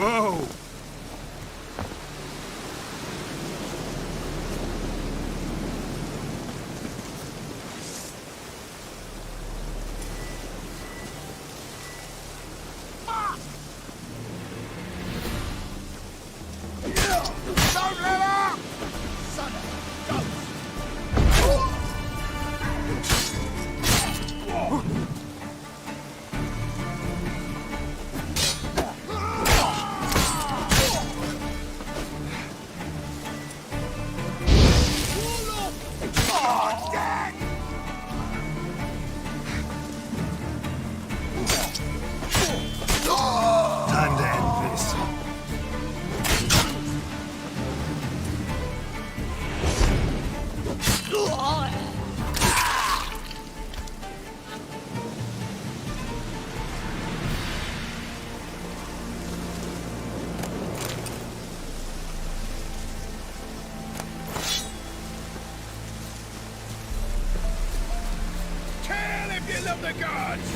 Whoa! Don't let up! Son of a Oh, dang! Time to end this. Kill if you love the gods!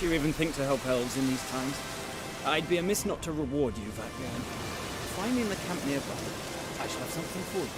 Do you even think to help elves in these times? I'd be amiss not to reward you, Vatbjorn. Find me in the camp nearby. I shall have something for you.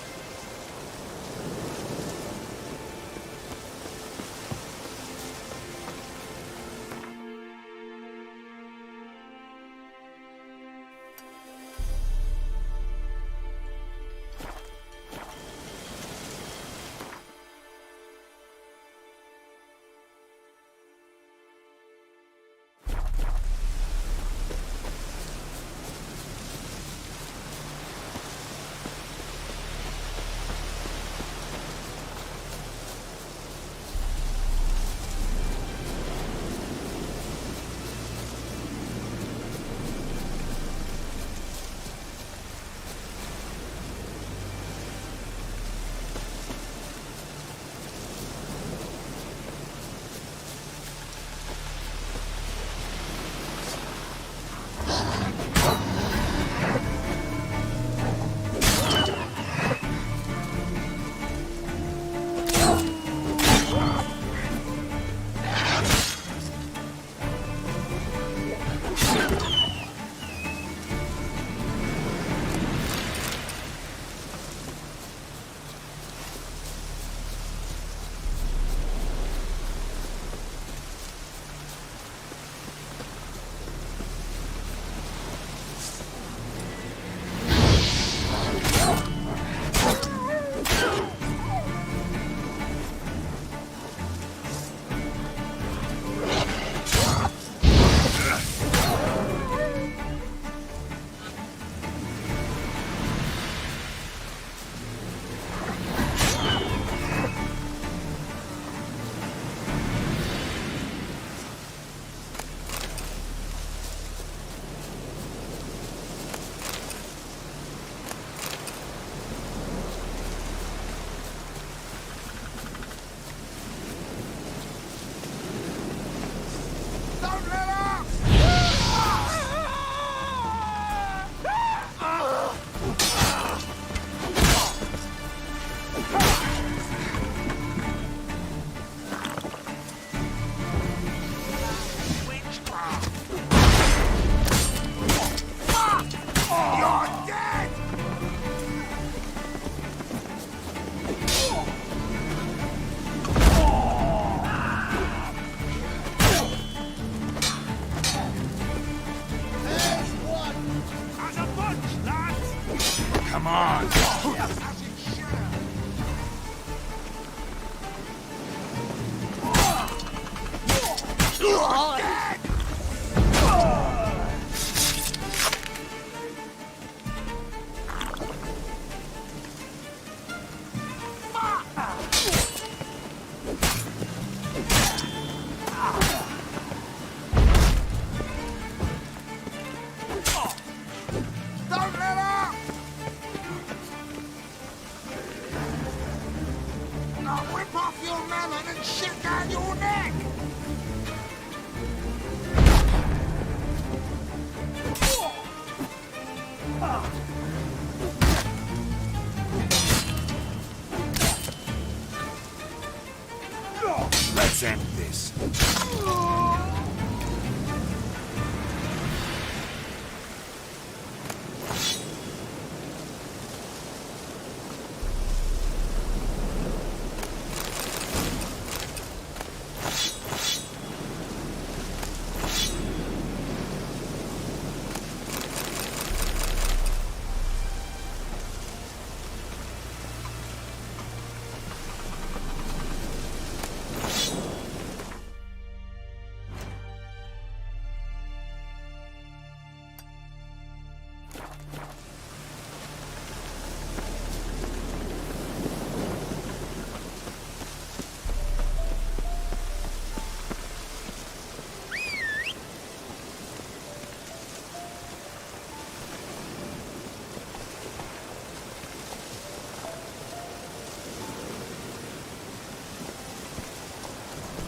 Come on! Don't let up! Now whip off your melon and shit down your neck! Let's end this.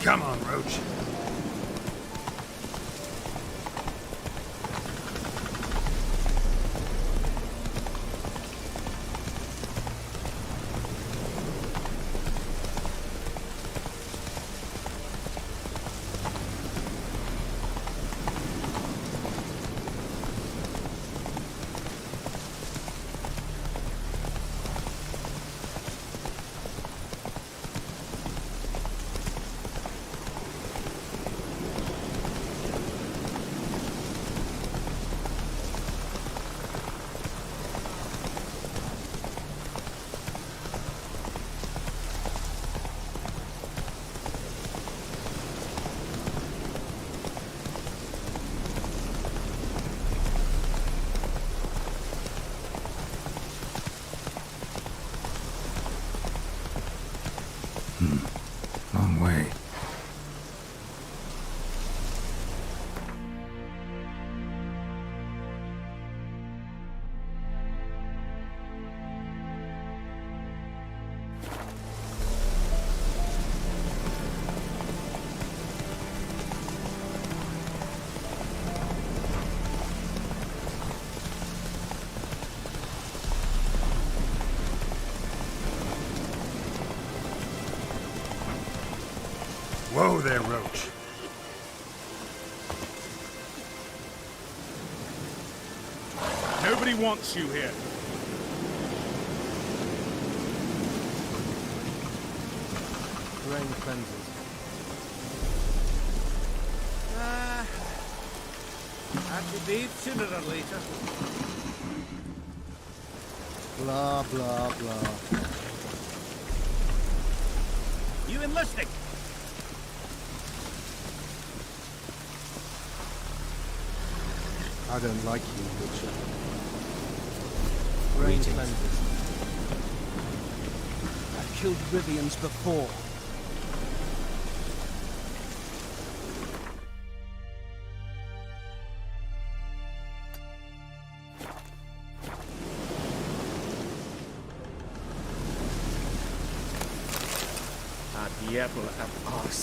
Come on, Roach. Long way. Whoa there, Roach. Nobody wants you here. Rain cleanses. Had to be sooner or later. Blah, blah, blah. You enlisting? I don't like you, Butcher. Rain cleanses. I've killed Rivians before. Diablo at us.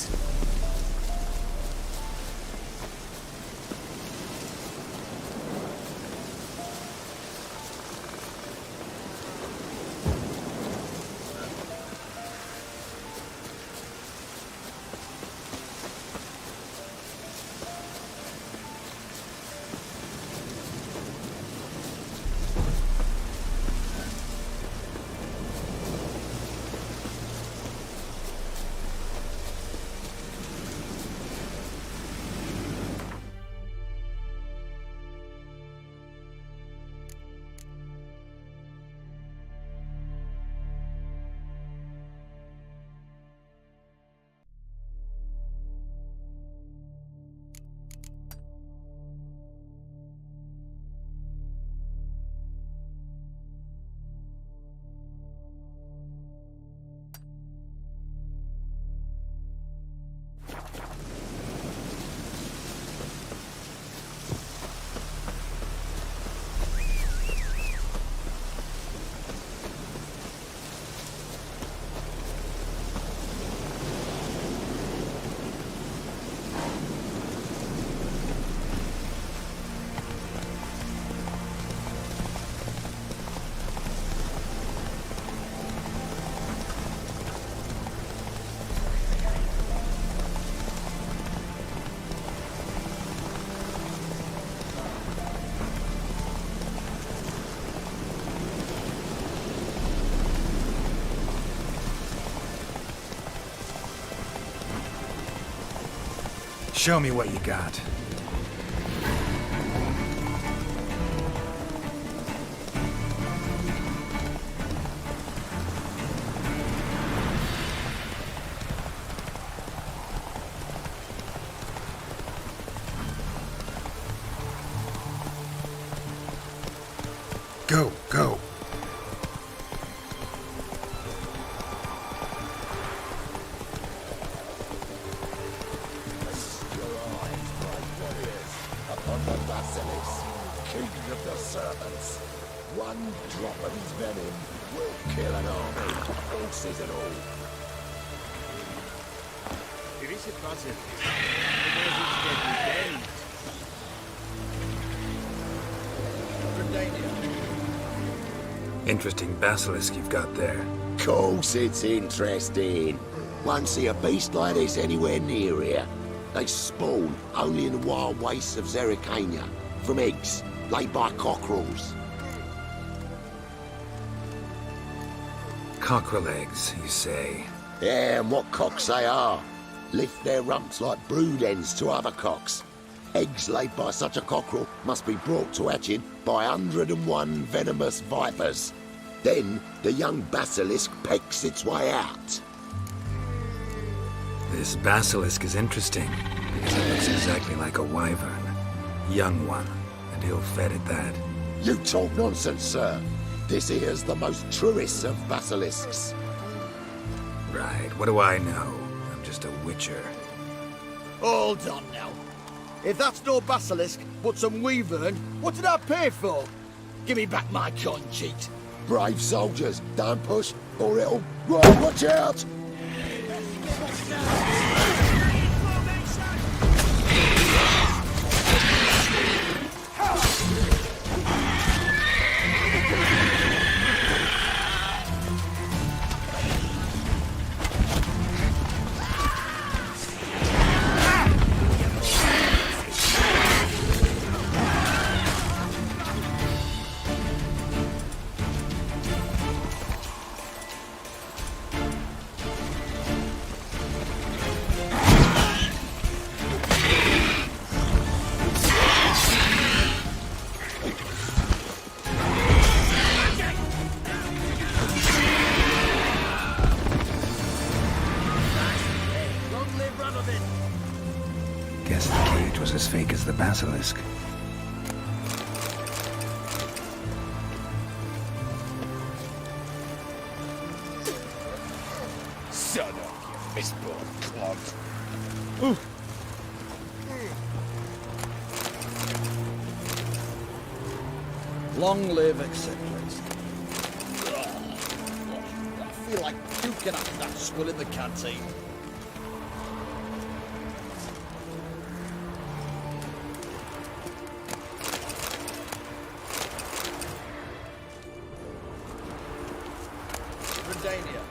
Show me what you got. Go, go. Upon the Basilisk, king of the serpents. One drop of his venom will kill an army, horses and all. It is impossible. It is Interesting basilisk you've got there. Course it's interesting. Won't see a beast like this anywhere near here. They spawn only in the wild wastes of Zerrikania, from eggs laid by cockerels. Cockerel eggs, you say? Yeah, and what cocks they are. Lift their rumps like brood hens to other cocks. Eggs laid by such a cockerel must be brought to hatching by 101 venomous vipers. Then the young basilisk pecks its way out. This basilisk is interesting, because it looks exactly like a wyvern. Young one, and ill-fed at that. You talk nonsense, sir. This here's the most truest of basilisks. Right, what do I know? I'm just a witcher. Hold on now. If that's no basilisk, but some wyvern, what did I pay for? Give me back my coin, cheat. Brave soldiers, don't push, or it'll... Right, watch out! Guess the cage was as fake as the basilisk. Son of you misborn clod. Long live acceptance. I feel like puking after that swill in the canteen. Redania.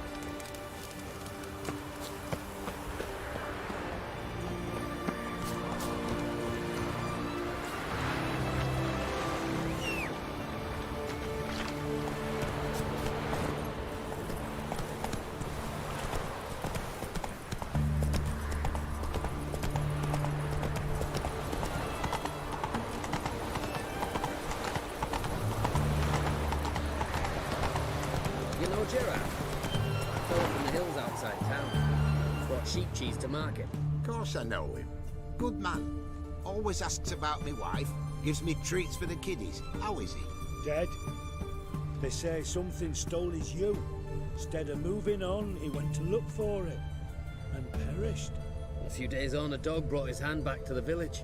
You know Giraffe? I fell from the hills outside town. Brought sheep cheese to market. Course I know him. Good man. Always asks about me wife. Gives me treats for the kiddies. How is he? Dead. They say something stole his ewe. Instead of moving on, he went to look for it. And perished. A few days on, a dog brought his hand back to the village.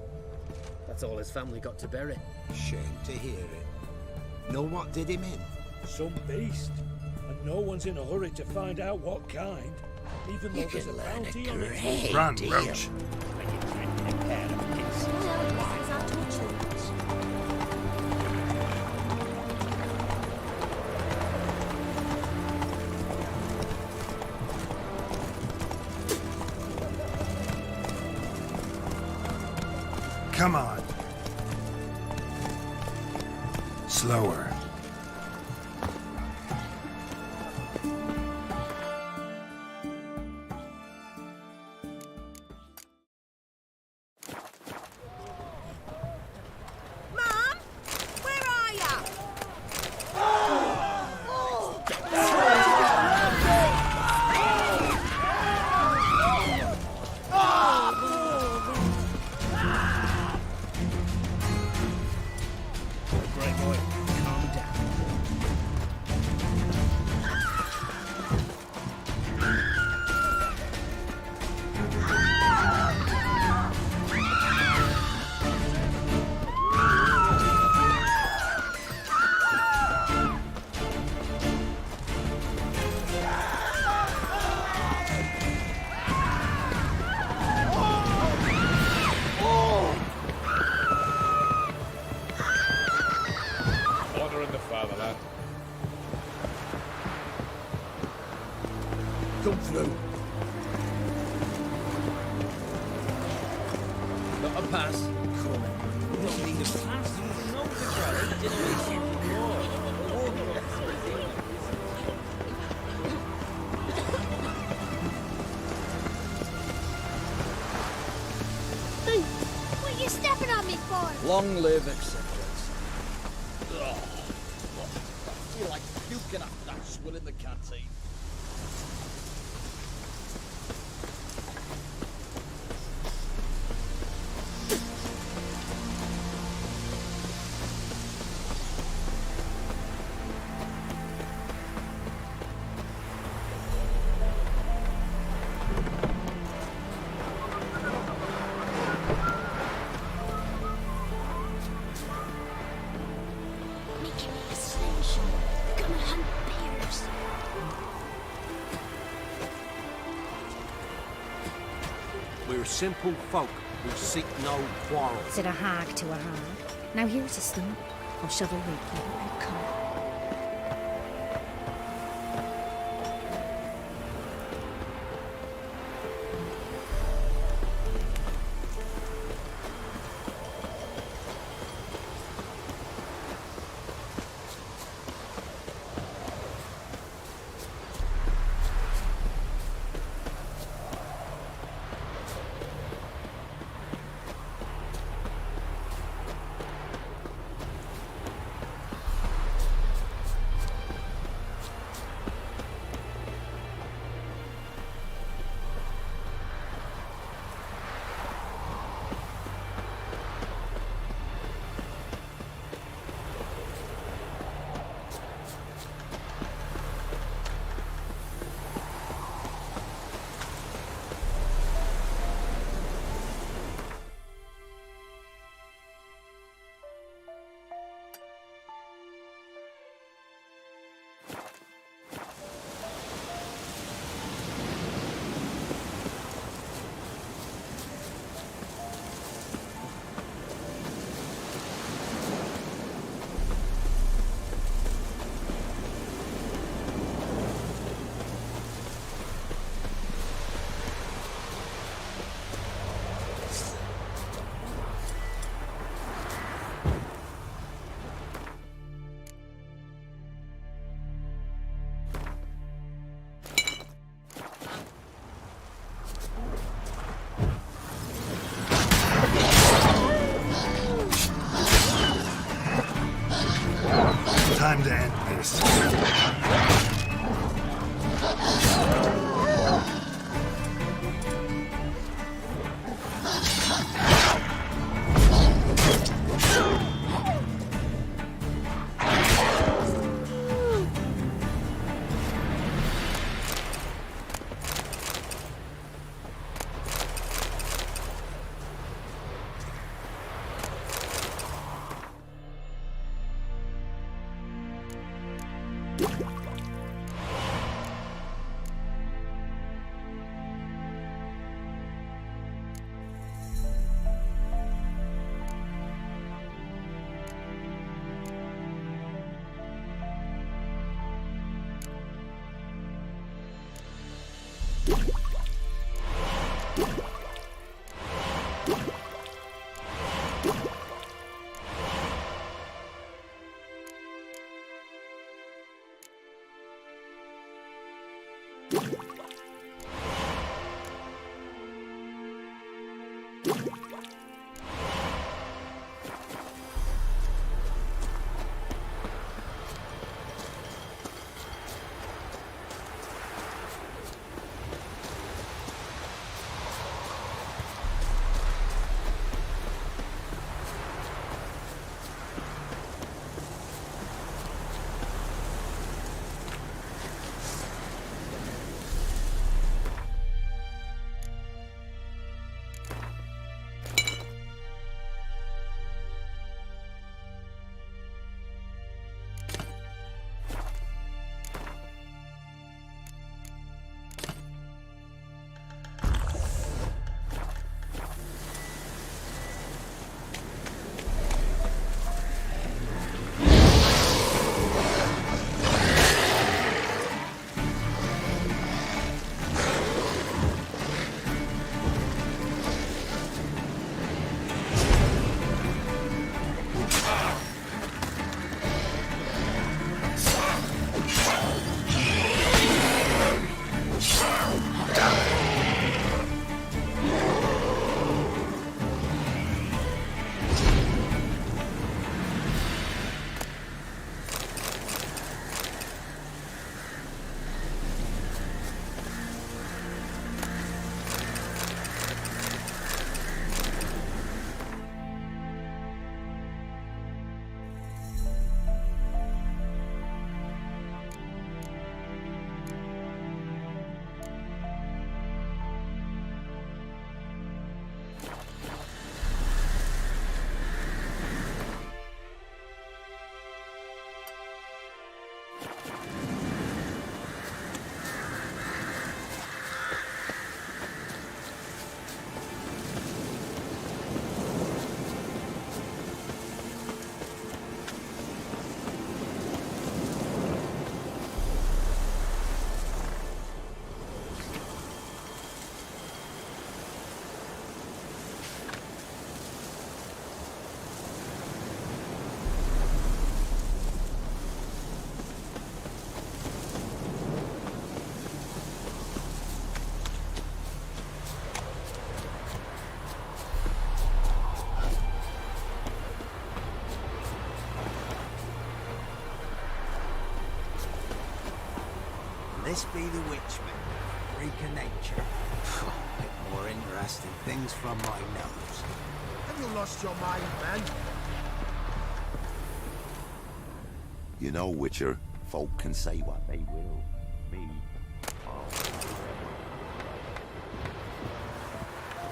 That's all his family got to bury. Shame to hear it. Know what did him in? Some beast. And no one's in a hurry to find out what kind. Even though You there's a can learn bounty a on it. great Run, deal. Roach. Come on. Slower. boy. Calm down. Honor in the fatherland. Come through. Got a pass. Don't need a pass. You know the guy. Generation war. What are you stepping on me for? Long live acceptance. Ugh. I feel like puking after that swill in the canteen. Making me a slingshot. We're gonna hunt bears. We're simple folk who seek no quarrel. Said a hag to a hag. Now here's a stump. I'll shovel with you and come. Time to end this. You This be the Witchman, freak of nature. Bit more interesting things from my nose. Have you lost your mind, man? You know, Witcher, folk can say what they will. Me,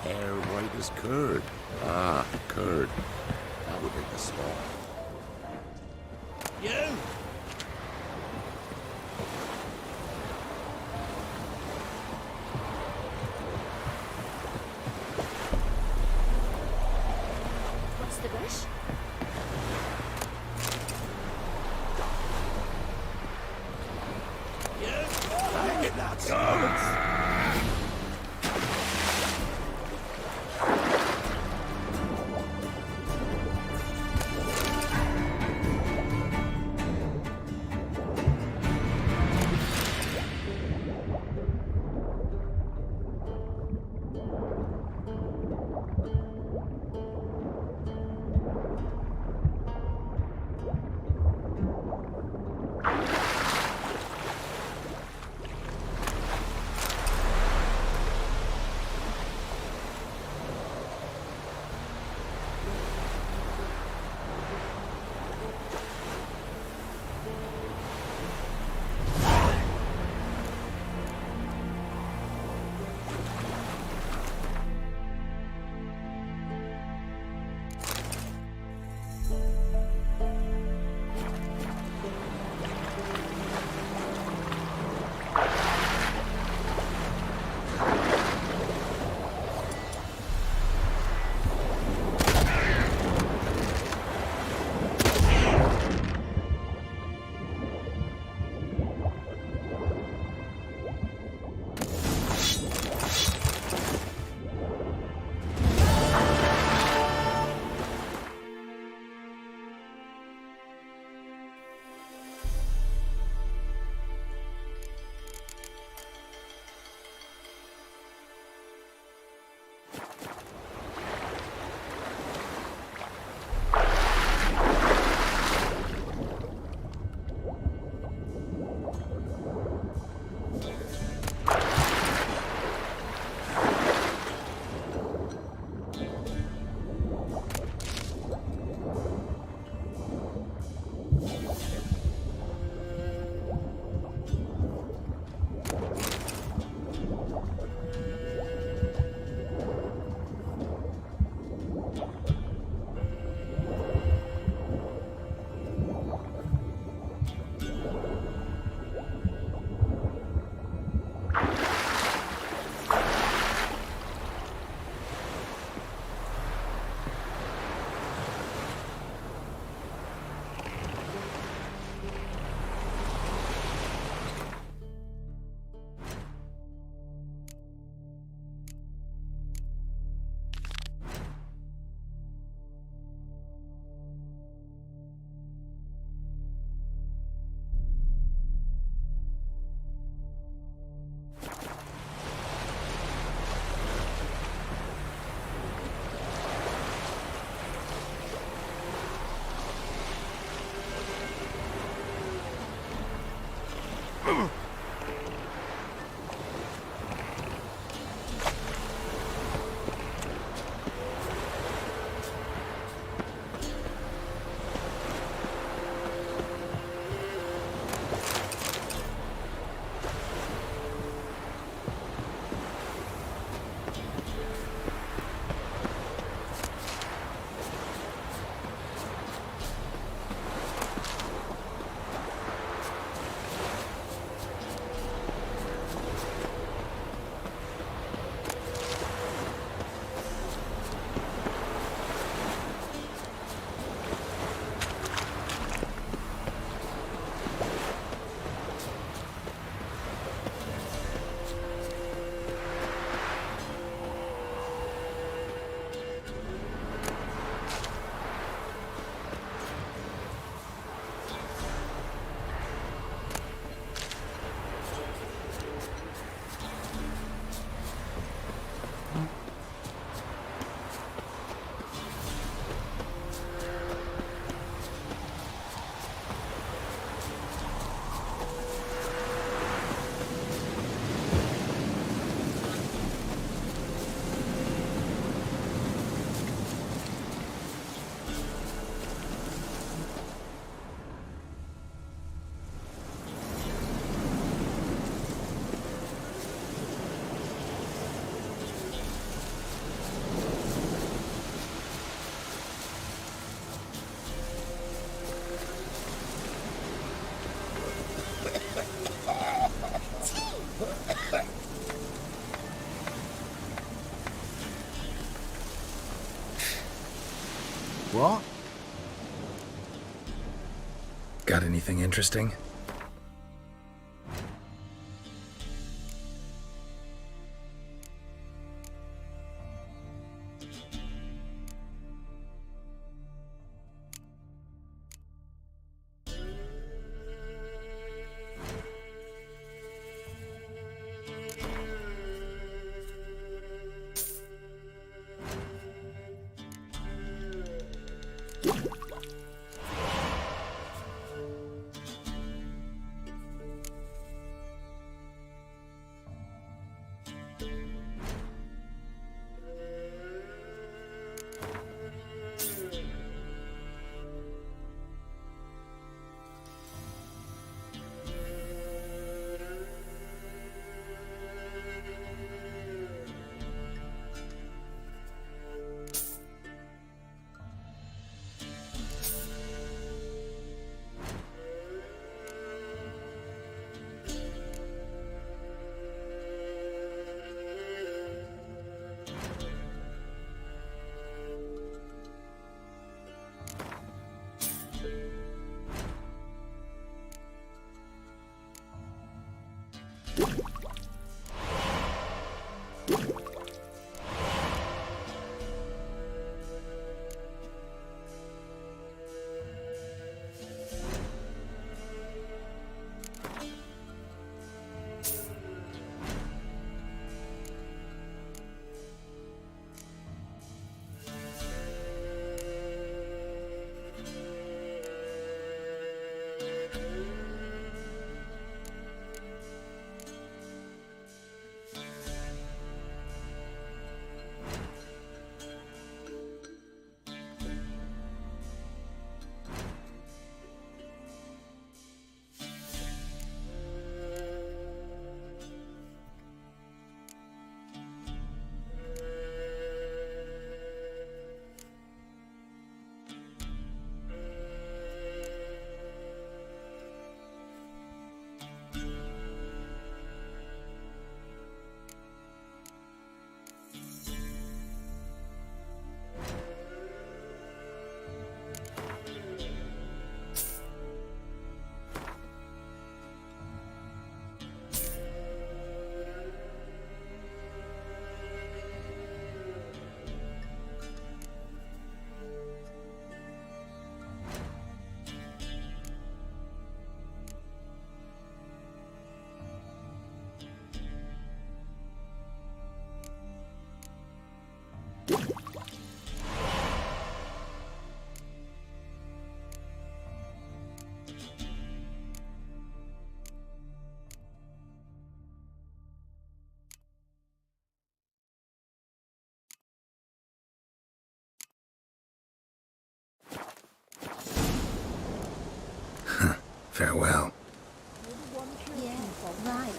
hair white as curd. Ah, curd. That would hit the spot. You! What's the rush? Look at that silence! Got anything interesting? Farewell. Yeah, right.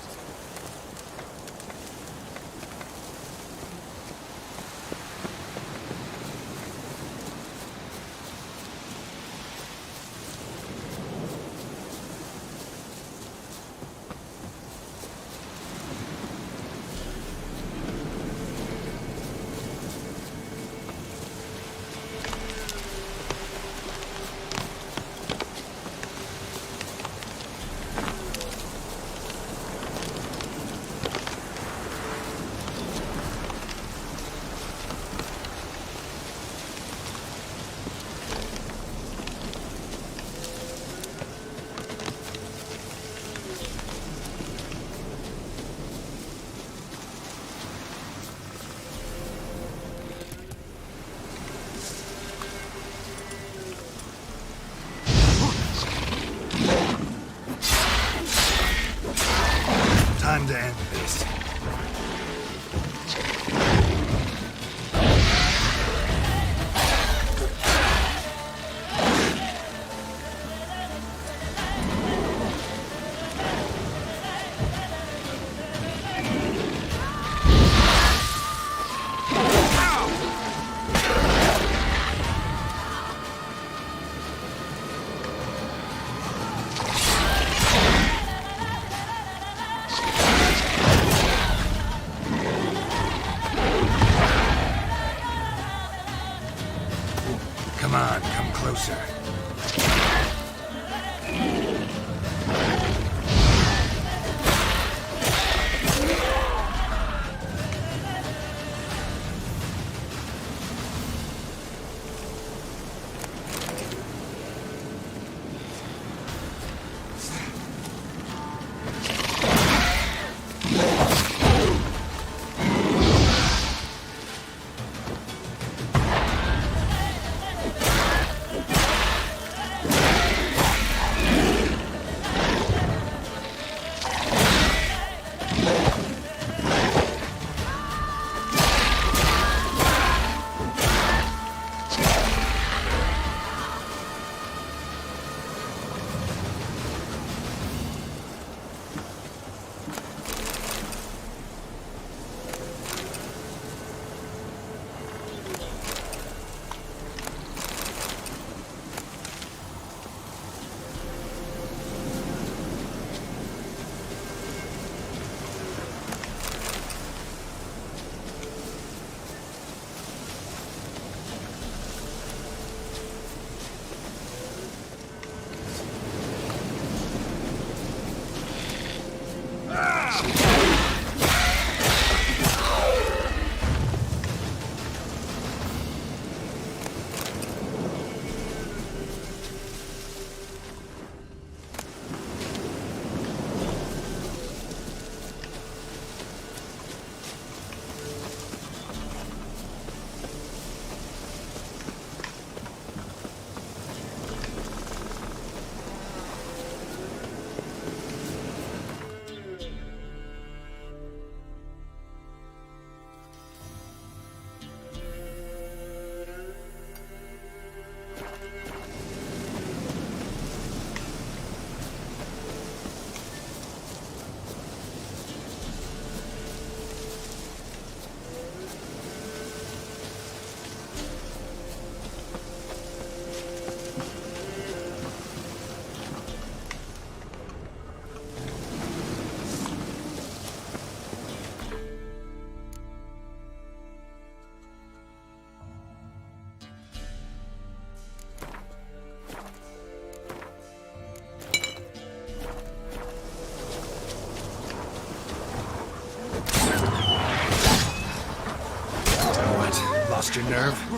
Time to end this. Lost your nerve?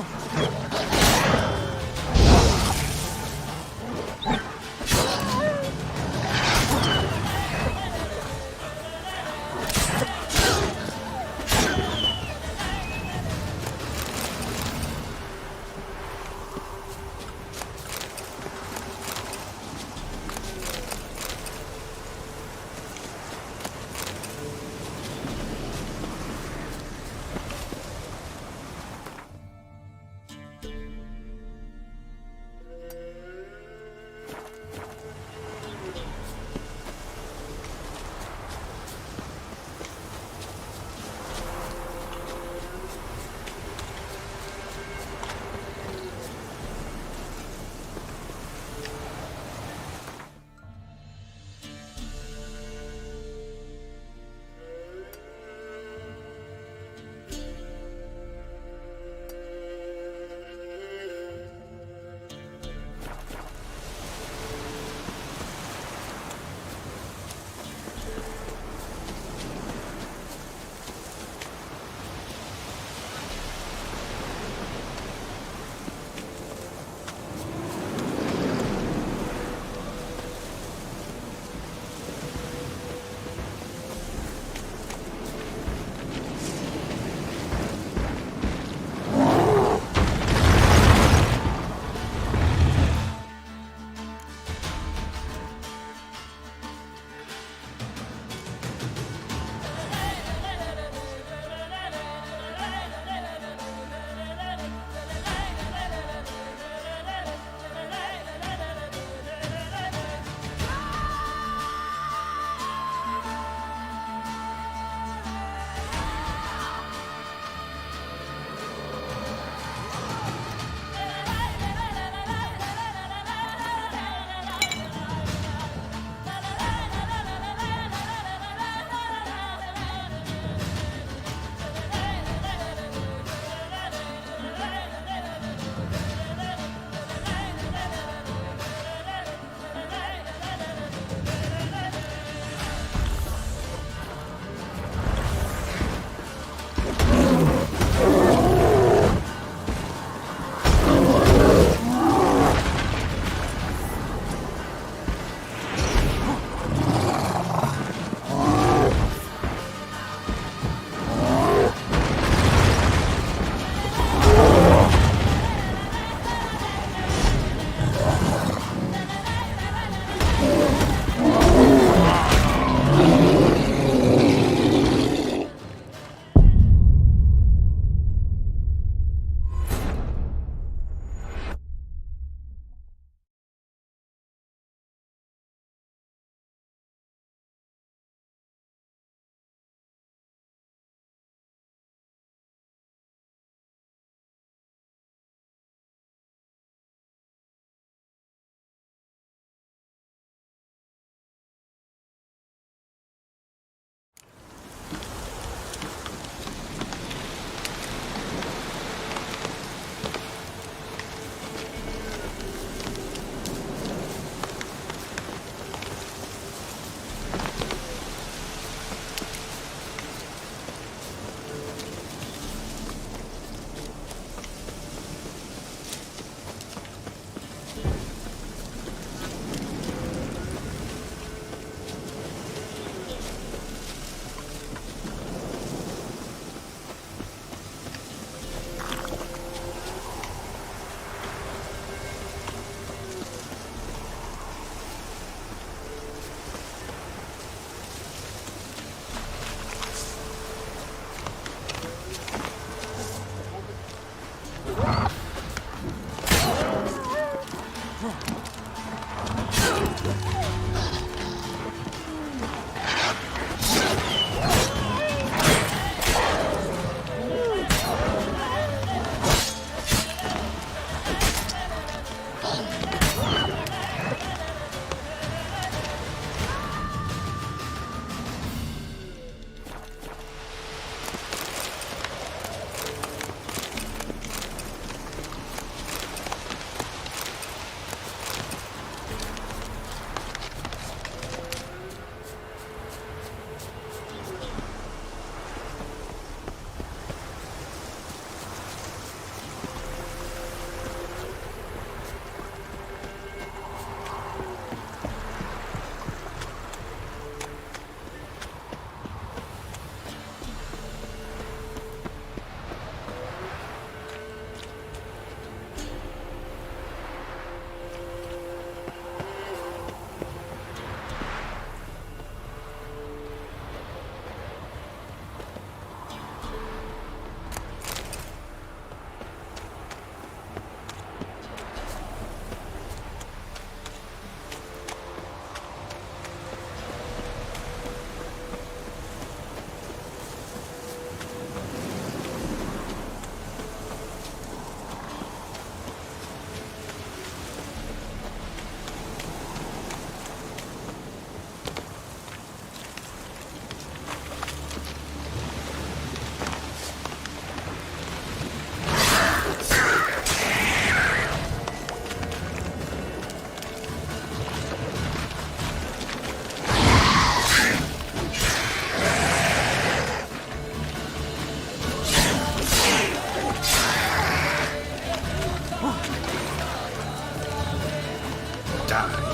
die.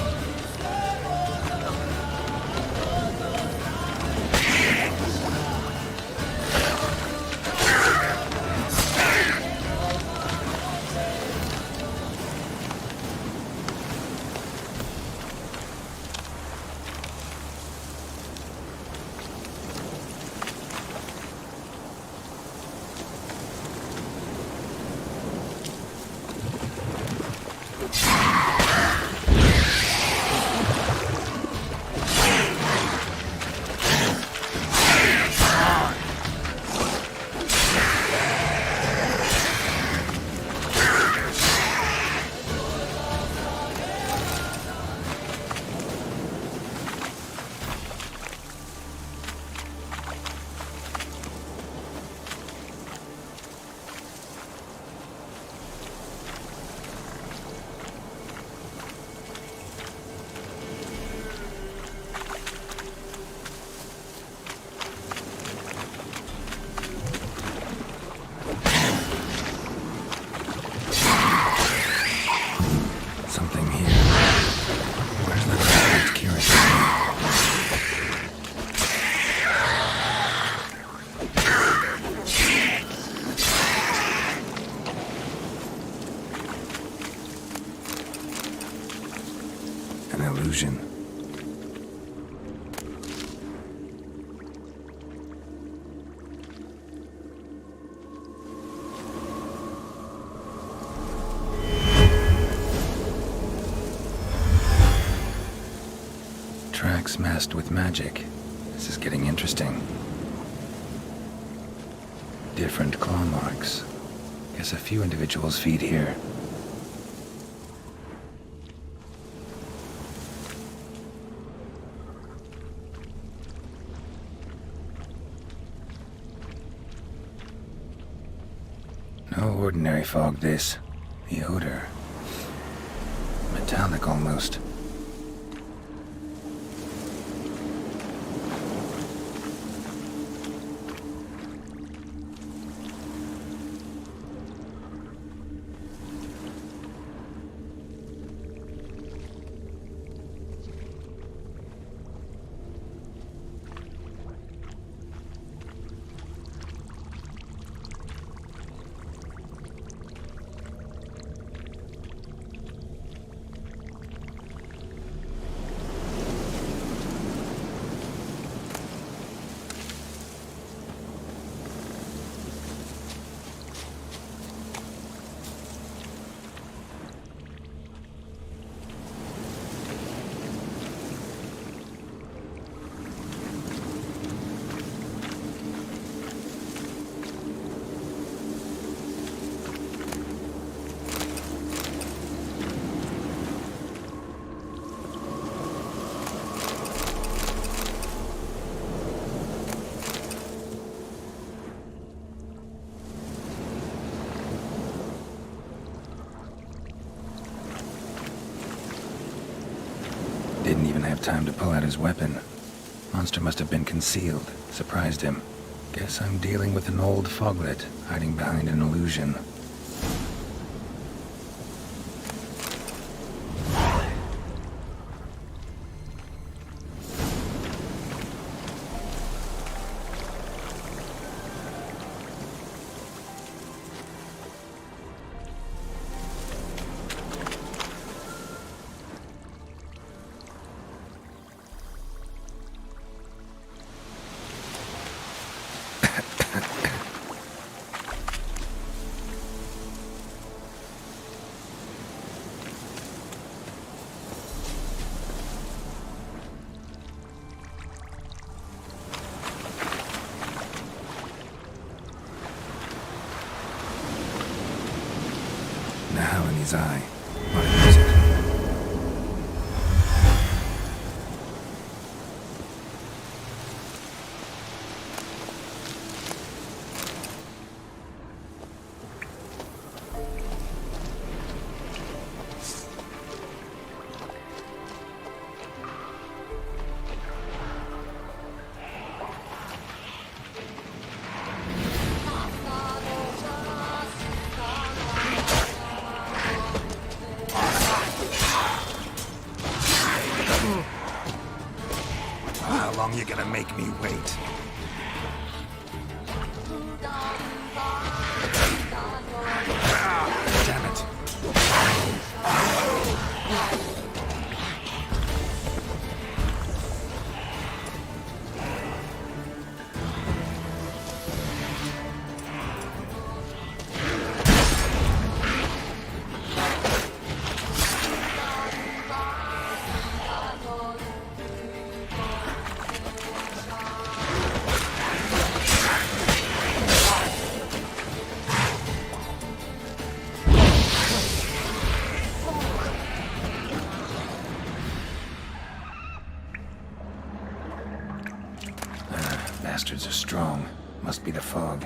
An illusion. Tracks masked with magic. This is getting interesting. Different claw marks. Guess a few individuals feed here. No ordinary fog, this. The odor. Metallic almost. Didn't even have time to pull out his weapon. Monster must have been concealed. Surprised him. Guess I'm dealing with an old foglet, hiding behind an illusion. Now in his eye. What is it? How long you gonna make me wait? Damn it. Bastards are strong. Must be the fog.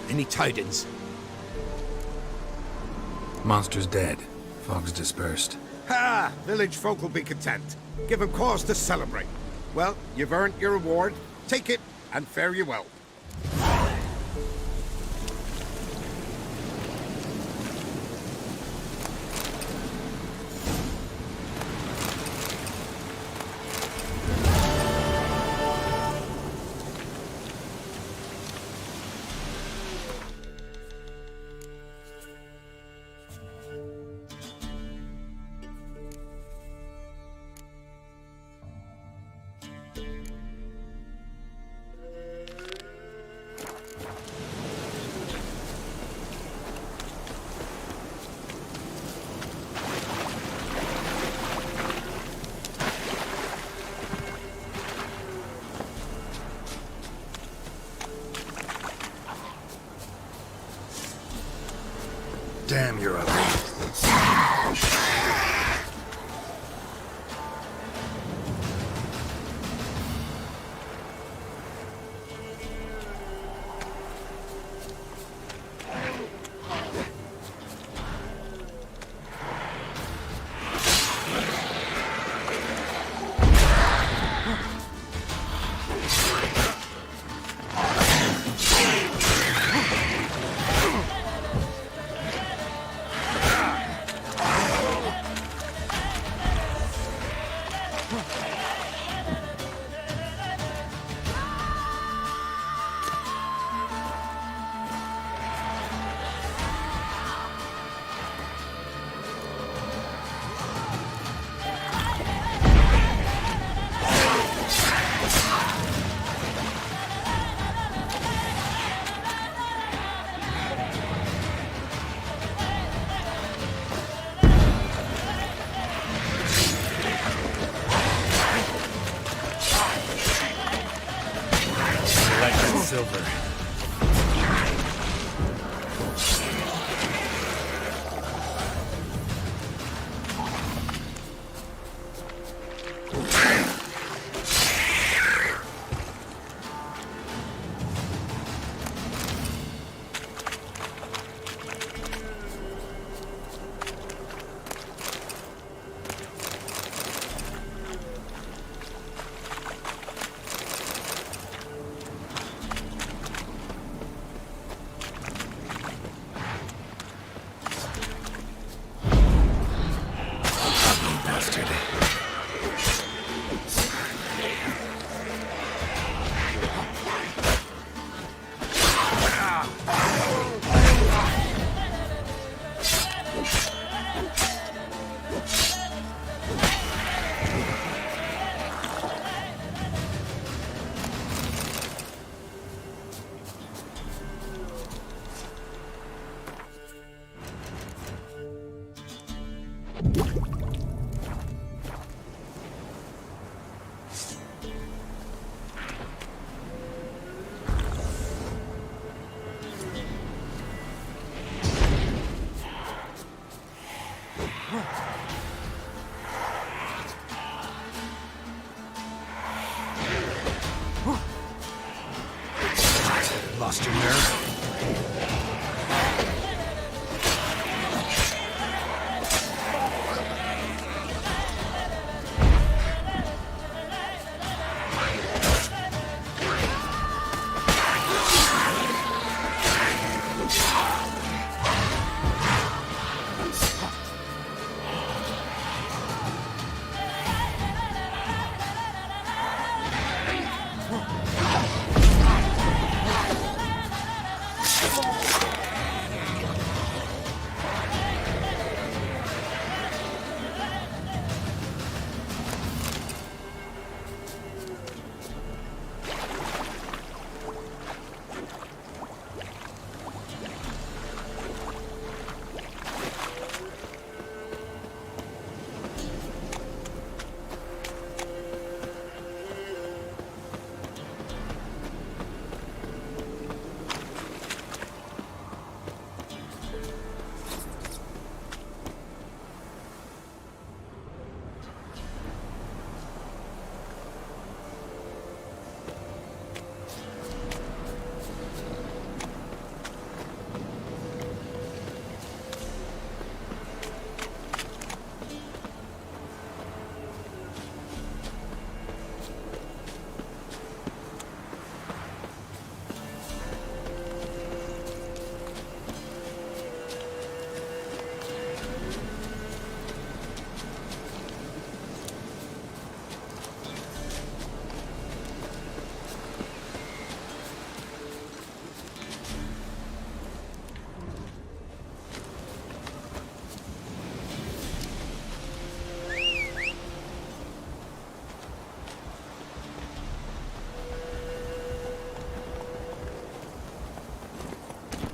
Any tidings? Monster's dead. Fog's dispersed. Ha! Village folk will be content. Give them cause to celebrate. Well, you've earned your reward. Take it, and fare you well. Damn, you're ugly. Silver. Lost your nerve?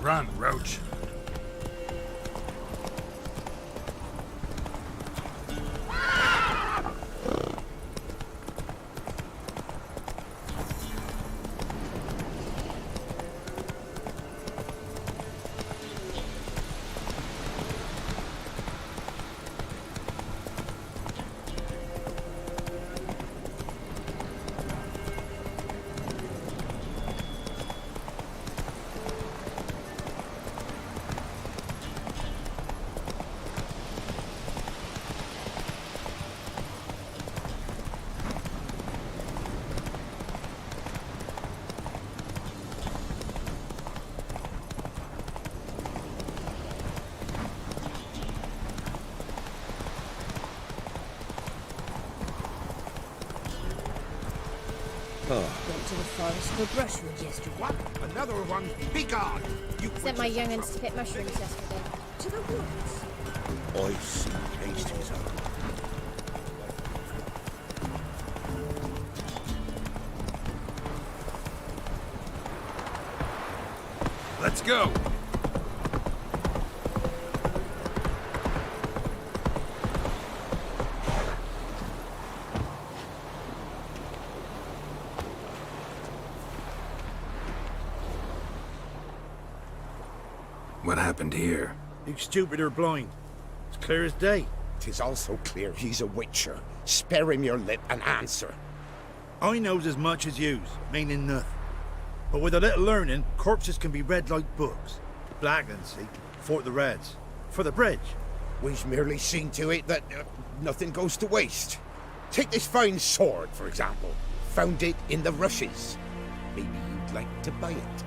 Run, Roach. Went to the forest for brushwood yesterday. What? Another one? Be gone! You Sent my young'uns to pick mushrooms yesterday. To the woods. I see Hastings up. Let's go! What happened here? You stupid or blind? It's clear as day. 'Tis also clear he's a witcher. Spare him your lip and answer. I knows as much as yous, meaning nothing. But with a little learning, corpses can be read like books. Blackland, see, for the Reds. For the bridge. We've merely seen to it that nothing goes to waste. Take this fine sword, for example. Found it in the rushes. Maybe you'd like to buy it.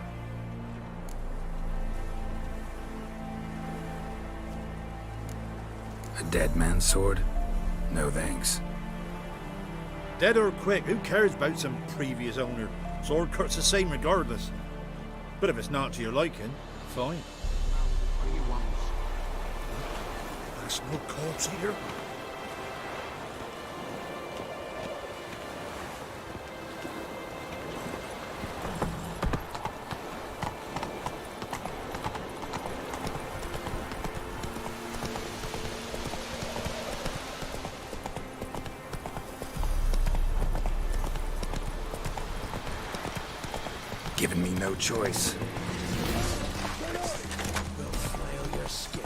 A dead man's sword? No thanks. Dead or quick, who cares about some previous owner? Sword cut's the same regardless. But if it's not to your liking, fine. There's no corpse here. Giving me no choice. We'll flail your skin.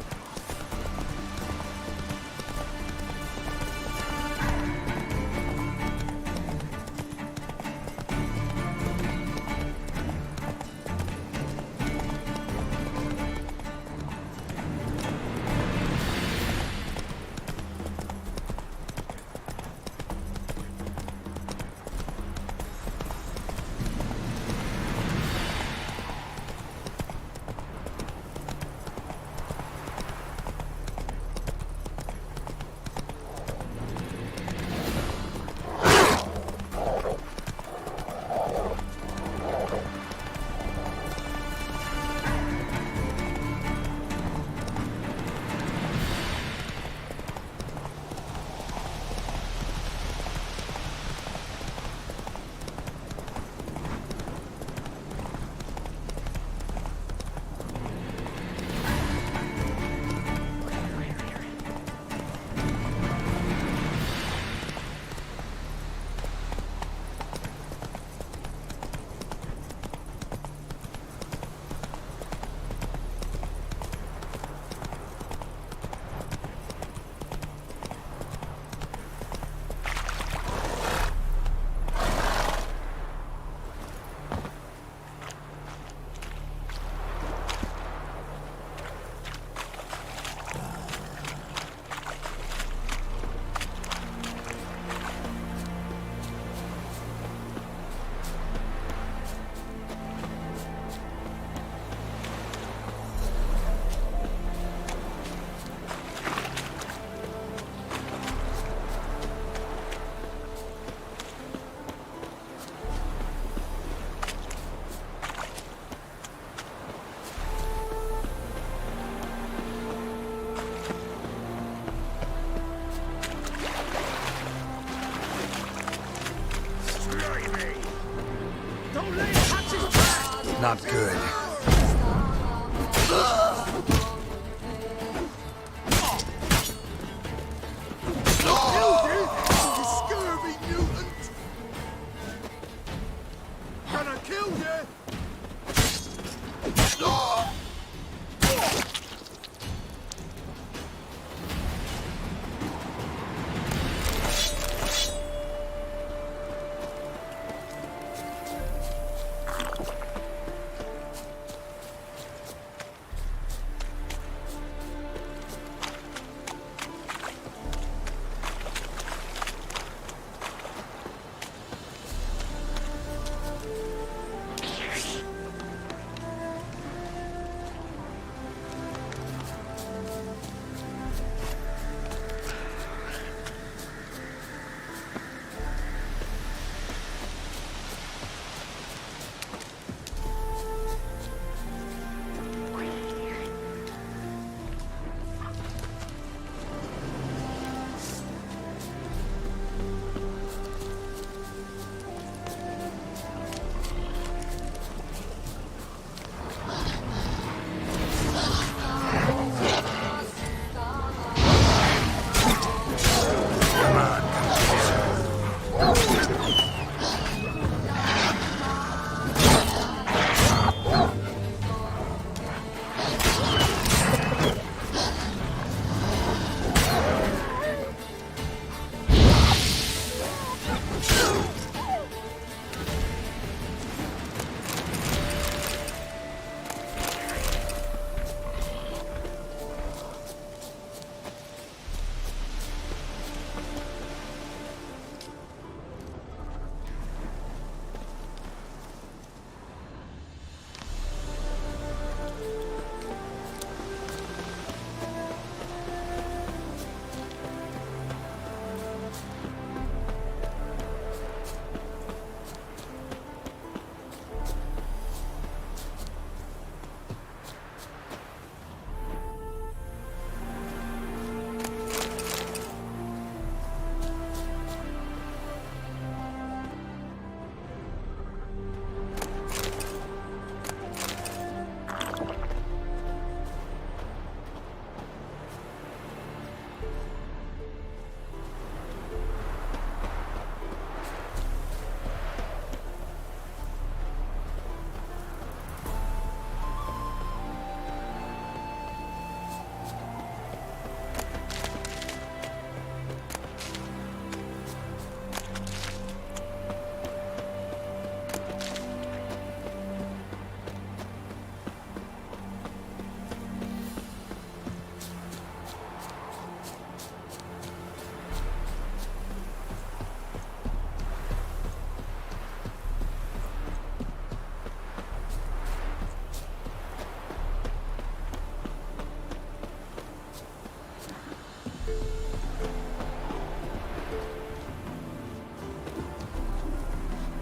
Not good.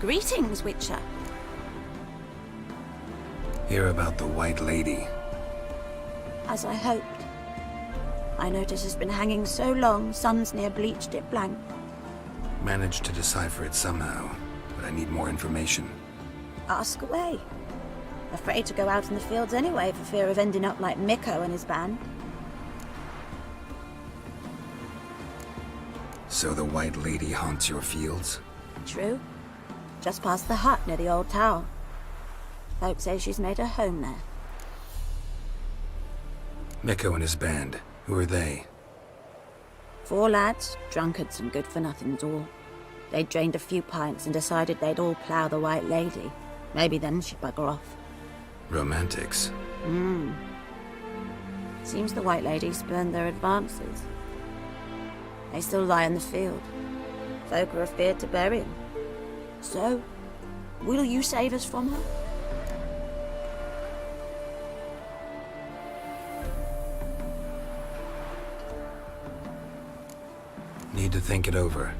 Greetings, Witcher. Hear about the White Lady. As I hoped. I notice it's been hanging so long, Sun's near bleached it blank. Managed to decipher it somehow, but I need more information. Ask away. Afraid to go out in the fields anyway for fear of ending up like Mikko and his band. So the White Lady haunts your fields? True. Just past the hut near the old tower. Folks say she's made her home there. Mikko and his band. Who are they? 4 lads, drunkards and good-for-nothings all. They'd drained a few pints and decided they'd all plough the White Lady. Maybe then she'd bugger off. Romantics. Seems the White Lady spurned their advances. They still lie in the field. Folk are afeard to bury 'em. So, will you save us from her? Need to think it over.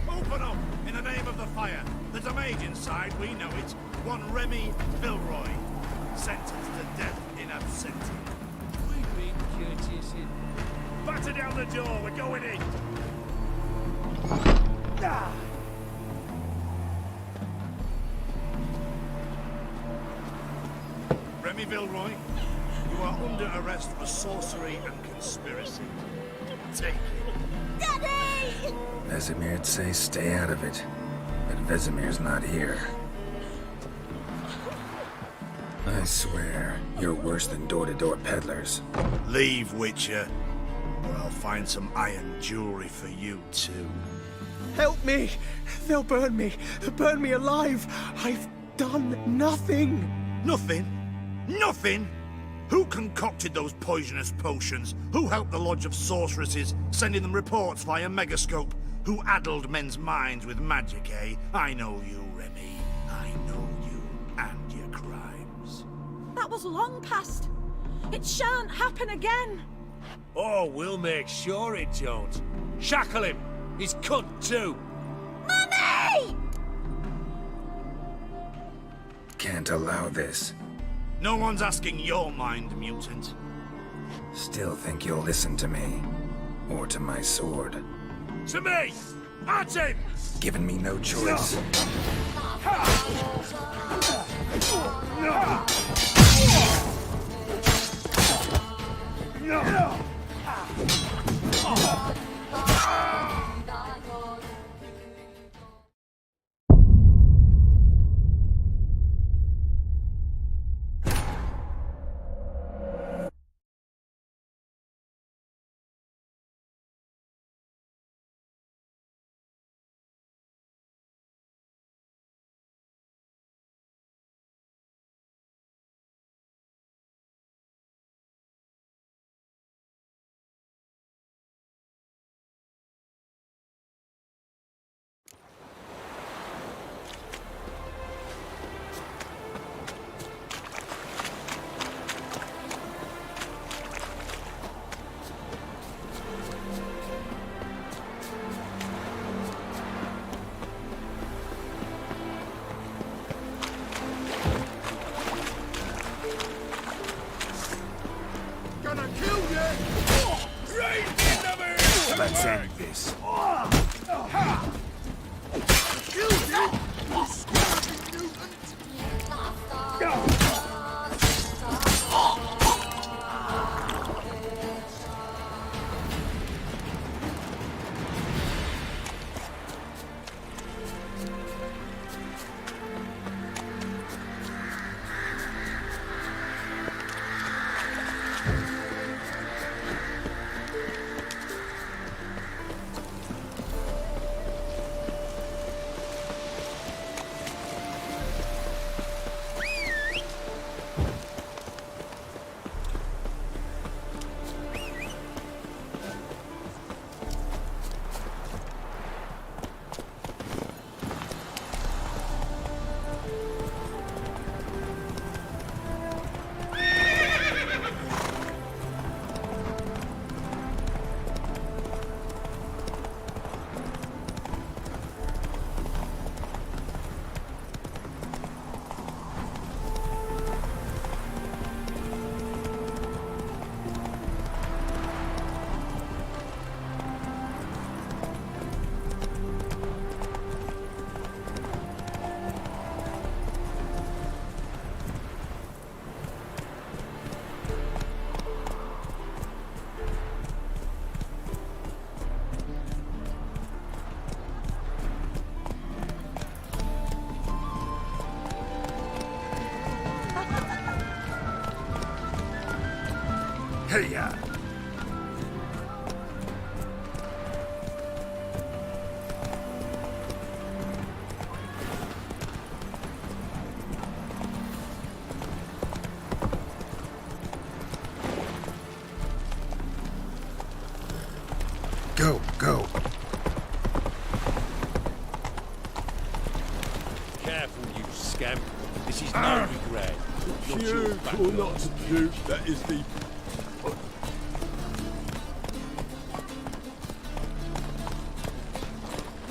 Open up, in the name of the fire. There's a mage inside, we know it. One Remy Vilroy. Sentenced to death in absentia. We've been courteous in. Batter down the door, we're going in! Ah. Remy Vilroy, you are under arrest for sorcery and conspiracy. Take it. Daddy! Vesemir'd say stay out of it, but Vesemir's not here. I swear, you're worse than door-to-door peddlers. Leave, Witcher, or I'll find some iron jewelry for you too. Help me! They'll burn me! Burn me alive! I've done nothing! Nothing? Nothing? Who concocted those poisonous potions? Who helped the Lodge of Sorceresses, sending them reports via Megascope? Who addled men's minds with magic, eh? I know you, Remy. I know you and your crimes. That was long past. It shan't happen again. Oh, we'll make sure it don't. Shackle him! He's cunt too! Mummy! Can't allow this. No one's asking your mind, mutant. Still think you'll listen to me. Or to my sword. To me! At him! Given me no choice. Let's end this. Hey-ya! Go, go. Careful, you scamp. This is no regret. Shoot or not to shoot, that is the...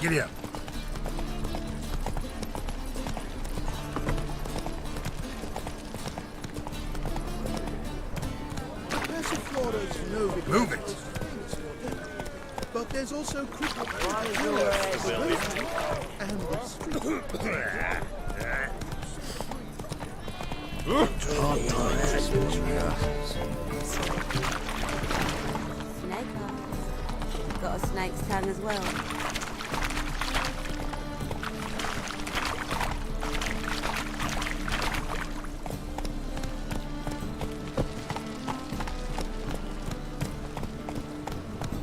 Giddy up. Persiflora's no regret. Move it. But there's also critical and Snake eyes. Got a snake's tongue as well.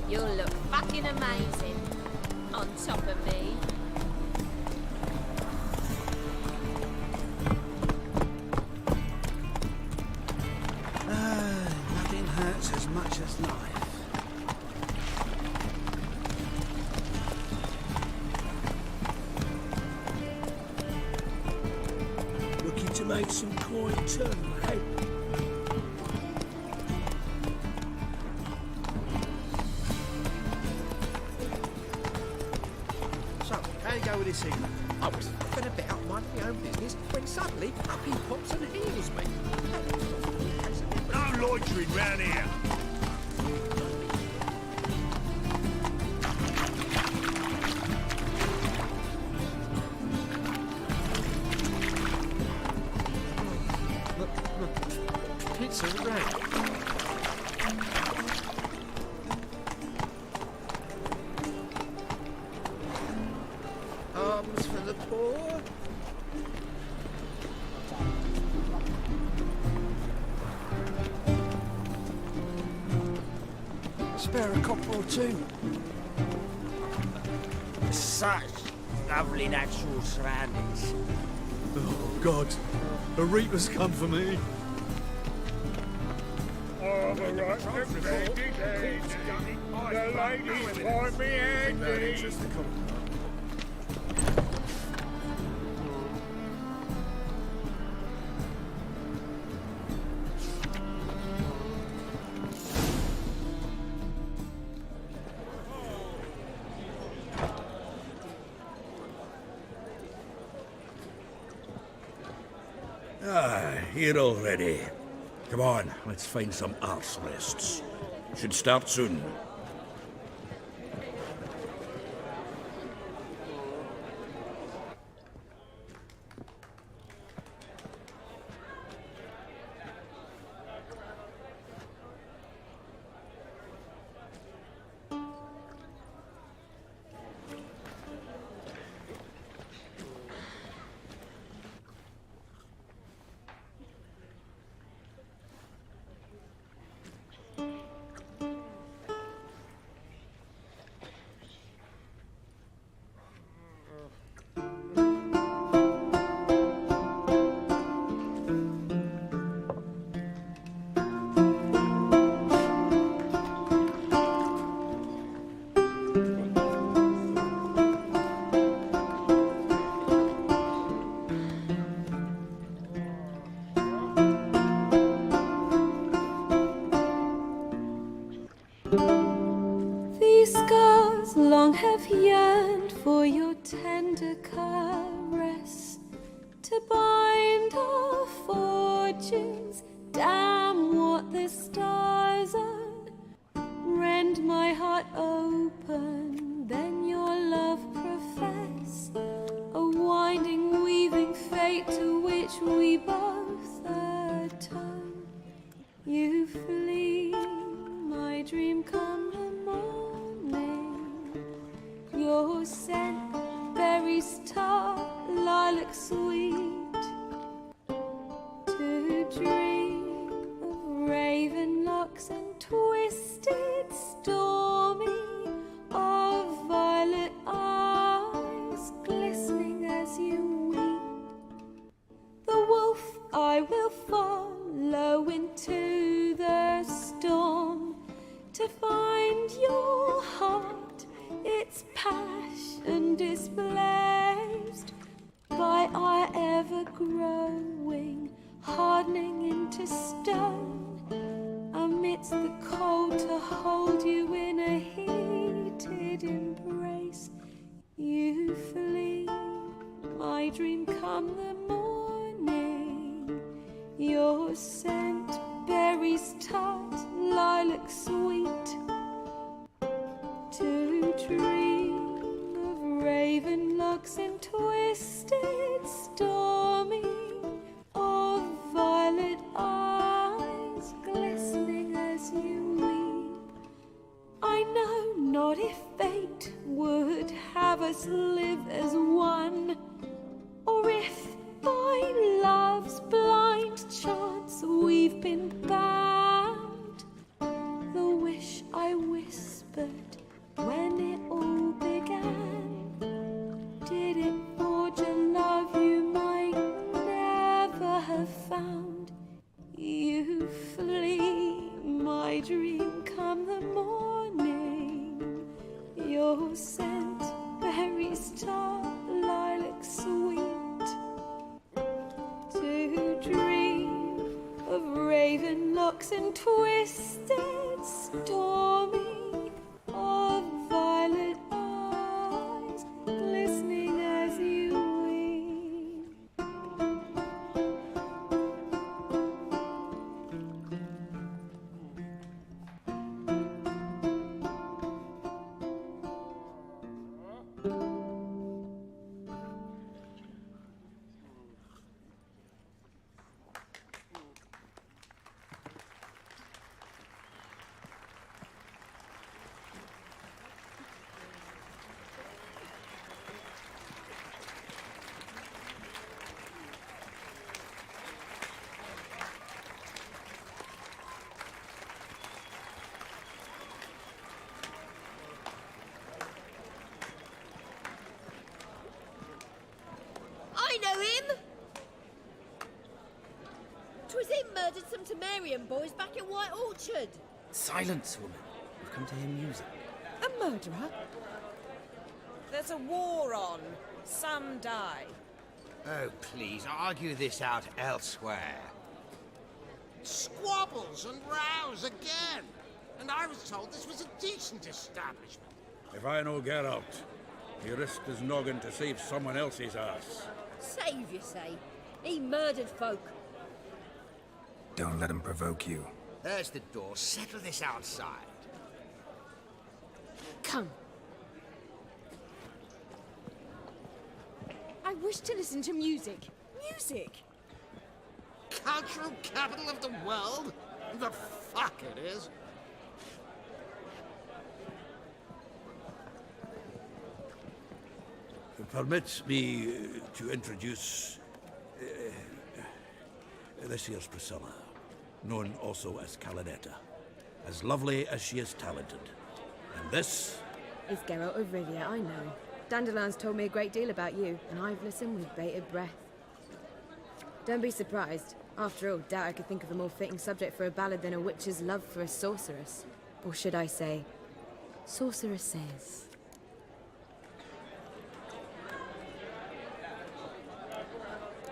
You'll look fucking amazing on top of me. nothing hurts as much as life. Looking to make some coin too, eh? So, how you go with this evening? I was fucking about minding my own business when suddenly up he pops and heals me. No loitering round here. Look, it's a rat. Arms for the poor. Spare a copper or two. Such lovely natural surroundings. Oh, God. The Reaper's come for me. Here already. Come on, let's find some arse rests. Should start soon. These scars long have yearned for your tender caress, to bind our fortunes. Damn what the stars are. Rend my heart open, then your love profess, a winding, weaving fate to which we both atone. You flee, my dream come the morning. Your scent, berries tart, lilac sweet. To dream of raven locks and twisted, stormy, of violet eyes glistening as you weep. The wolf I will follow into the storm to find your heart, its passion displaced by our ever-growing, hardening into stone, amidst the cold to hold you in a heated embrace. You flee, my dream come the morning, your scent berries tart, lilac sweet, to dream of raven locks and twisted, stormy, of violet eyes glistening as you weep. I know not if fate would have us live as one, or if by love's blind chance we've been bound. The wish I whispered when it all began, did it forge a love you might never have found? You flee, my dream come the morning, your scent berries tart, lilac sweet, to dream of raven locks and twisted, stormy, of violet eyes glistening as you weep. I know him! 'Twas him murdered some Temerian boys back in White Orchard. Silence, woman. We've come to hear music. A murderer? There's a war on. Some die. Oh, please, argue this out elsewhere. Squabbles and rows again. And I was told this was a decent establishment. If I know Geralt, he risked his noggin to save someone else's ass. Save, you say? He murdered folk. Don't let him provoke you. There's the door. Settle this outside. Come. I wish to listen to music. Music? Cultural capital of the world? The fuck it is. Permits me to introduce this here's Priscilla, known also as Calinetta, as lovely as she is talented. And this is Geralt of Rivia, I know. Dandelion's told me a great deal about you, and I've listened with bated breath. Don't be surprised. After all, doubt I could think of a more fitting subject for a ballad than a witch's love for a sorceress. Or should I say, sorceresses.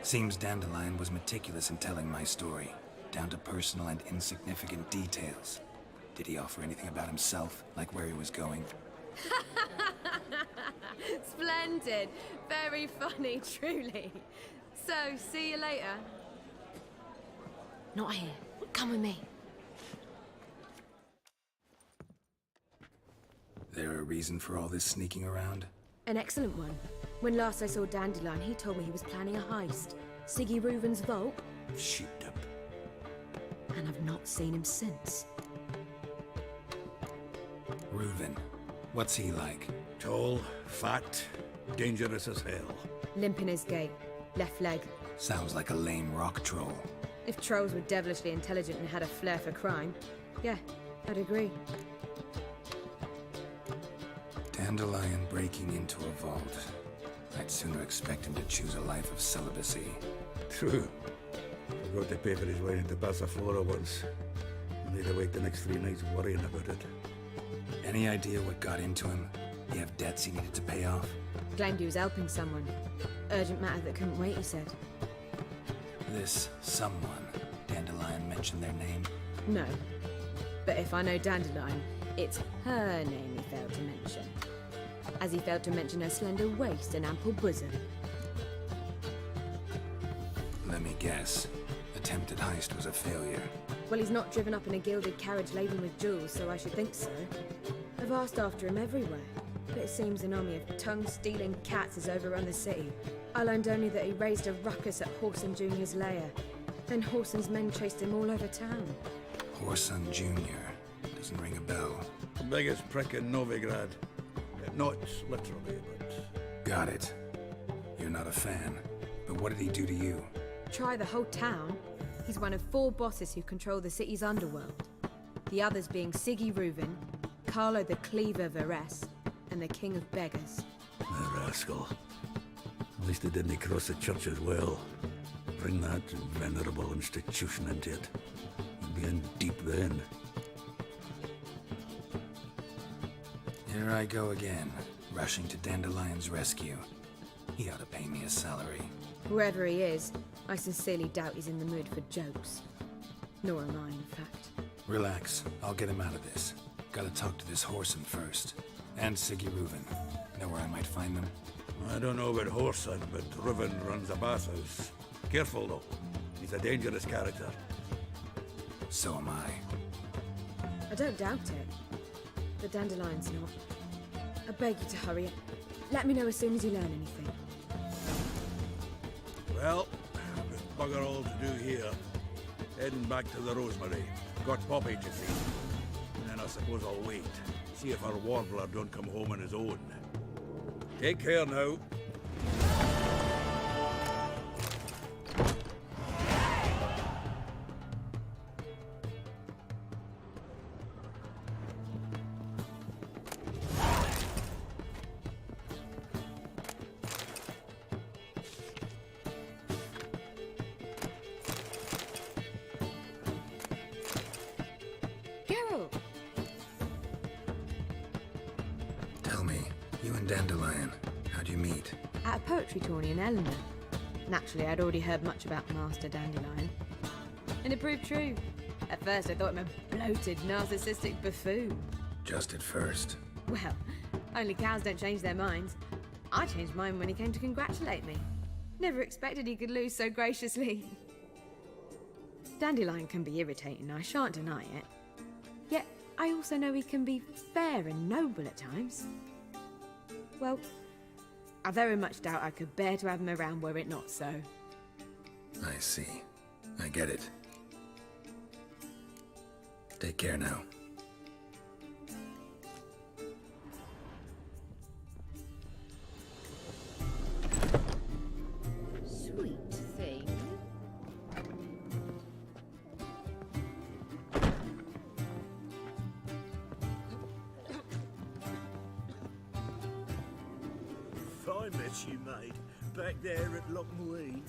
Seems Dandelion was meticulous in telling my story, down to personal and insignificant details. Did he offer anything about himself, like where he was going? Splendid. Very funny, truly. So, see you later. Not here. Come with me. There a reason for all this sneaking around? An excellent one. When last I saw Dandelion, he told me he was planning a heist. Siggy Reuven's vault. Sheepdip. And I've not seen him since. Reuven. What's he like? Tall, fat, dangerous as hell. Limp in his gait. Left leg. Sounds like a lame rock troll. If trolls were devilishly intelligent and had a flair for crime, yeah, I'd agree. Dandelion breaking into a vault. I'd sooner expect him to choose a life of celibacy. True. Forgot to pay for his way into Passaflora once. He made her wait the next 3 nights worrying about it. Any idea what got into him? He have debts he needed to pay off? Claimed he was helping someone. Urgent matter that couldn't wait, he said. This someone, Dandelion mentioned their name? No. But if I know Dandelion, it's her name he failed to mention. As he failed to mention her slender waist and ample bosom. Let me guess. Attempted heist was a failure. Well, he's not driven up in a gilded carriage laden with jewels, so I should think so. I've asked after him everywhere, but it seems an army of tongue-stealing cats has overrun the city. I learned only that he raised a ruckus at Whoreson Jr.'s lair. Then Whoreson's men chased him all over town. Whoreson Jr. Doesn't ring a bell. The biggest prick in Novigrad. Not literally, but... Got it. You're not a fan. But what did he do to you? Try the whole town. He's one of 4 bosses who control the city's underworld. The others being Siggy Reuven, Carlo the Cleaver Varese, and the King of Beggars. The rascal. At least he didn't cross the church as well. Bring that venerable institution into it. You'd be in deep then. Here I go again, rushing to Dandelion's rescue. He ought to pay me a salary. Whoever he is, I sincerely doubt he's in the mood for jokes. Nor am I, in fact. Relax, I'll get him out of this. Gotta talk to this Whoreson first. And Siggy Reuven. Know where I might find them? I don't know about Whoreson, but Reuven runs a bathhouse. Careful, though. He's a dangerous character. So am I. I don't doubt it. But Dandelion's not. I beg you to hurry. Let me know as soon as you learn anything. Well, with bugger all to do here. Heading back to the Rosemary. Got Poppy to see. And then I suppose I'll wait. See if our warbler don't come home on his own. Take care now. Tell me, you and Dandelion, how'd you meet? At a poetry tourney in Eleanor. Naturally, I'd already heard much about Master Dandelion. And it proved true. At first, I thought him a bloated, narcissistic buffoon. Just at first. Well, only cows don't change their minds. I changed mine when he came to congratulate me. Never expected he could lose so graciously. Dandelion can be irritating, I shan't deny it. Yet, I also know he can be fair and noble at times. Well, I very much doubt I could bear to have him around were it not so. I see. I get it. Take care now. Sweet thing. Fine mess you made, back there at Longplay.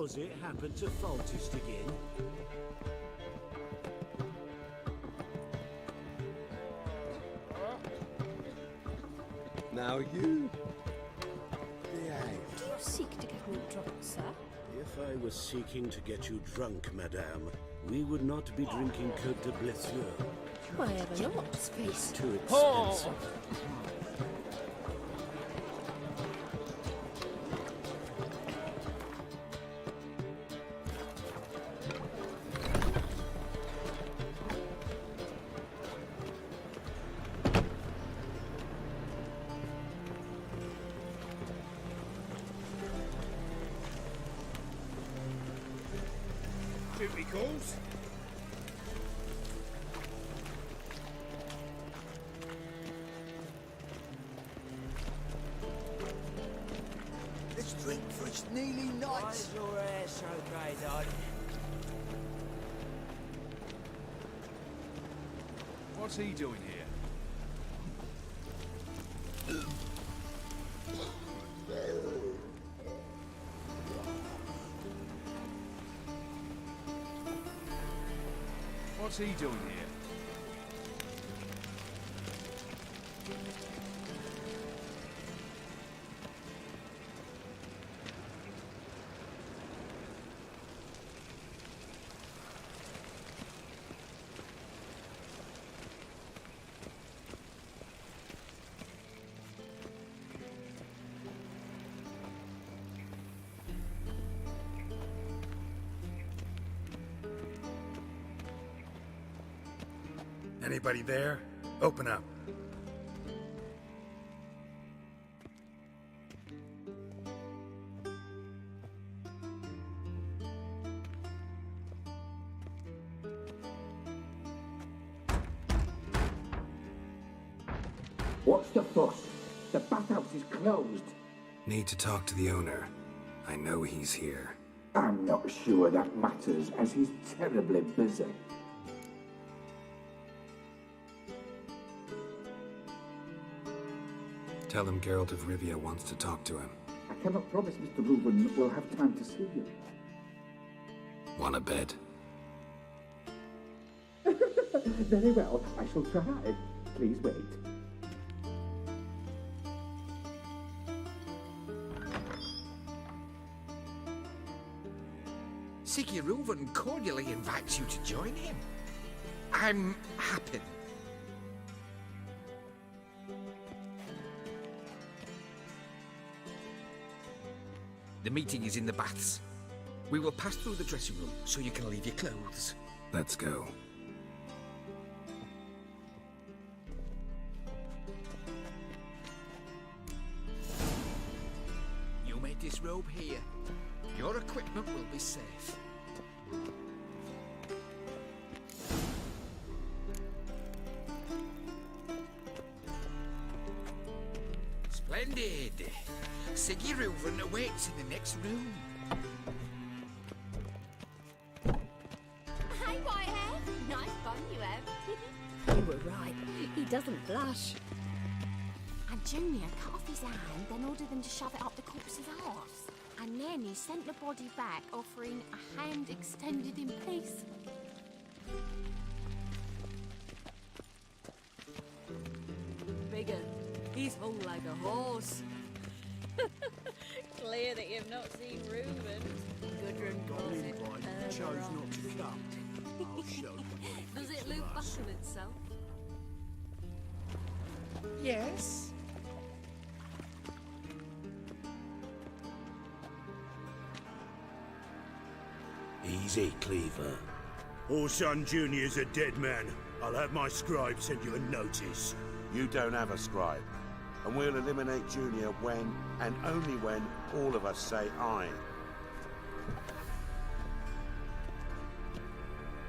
was it happened to Foltest again? Now you behave. Do you seek to get me drunk, sir? If I was seeking to get you drunk, madame, we would not be drinking Côte de Blessure. I have not, space. Too expensive. Duty calls. Let's drink for it's nearly night. Why is your hair so grey, darling? What's he doing here? What's he doing here? Anybody there? Open up. What's the fuss? The bathhouse is closed. Need to talk to the owner. I know he's here. I'm not sure that matters, as he's terribly busy. Tell him Geralt of Rivia wants to talk to him. I cannot promise Mr. Reuben will have time to see you. Want a bed? Very well, I shall try. Please wait. Siggy Reuven cordially invites you to join him. I'm happy. The meeting is in the baths. We will pass through the dressing room so you can leave your clothes. Let's go. You may disrobe here. Your equipment will be safe. Splendid. Siggy Reuven awaits in the next room. Hey, Whitehead. Nice fun you have. You were right. He doesn't blush. And Junior cut off his hand, then ordered them to shove it up the corpse's arse. And then he sent the body back, offering a hand extended in peace. Bigger. He's hung like a horse. Clear that you've not seen Reuben. Gudrun calls it Chose not to come. I'll show you. Does it loop back on itself? Yes. Easy, Cleaver. Orson Jr.'s a dead man. I'll have my scribe send you a notice. You don't have a scribe. And we'll eliminate Junior when, and only when, all of us say aye.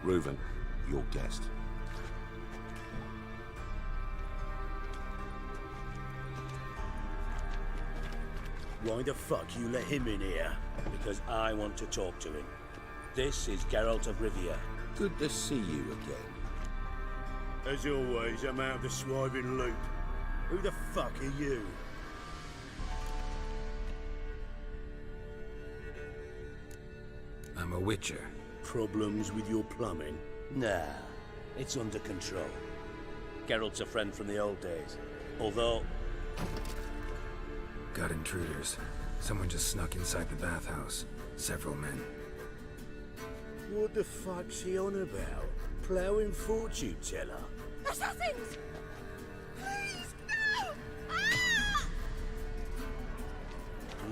Reuven, your guest. Why the fuck you let him in here? Because I want to talk to him. This is Geralt of Rivia. Good to see you again. As always, I'm out of the swiving loop. Who the fuck are you? I'm a witcher. Problems with your plumbing? Nah, it's under control. Geralt's a friend from the old days. Although... Got intruders. Someone just snuck inside the bathhouse. Several men. What the fuck's he on about? Ploughing fortune teller? Assassins! Please, no! Ah!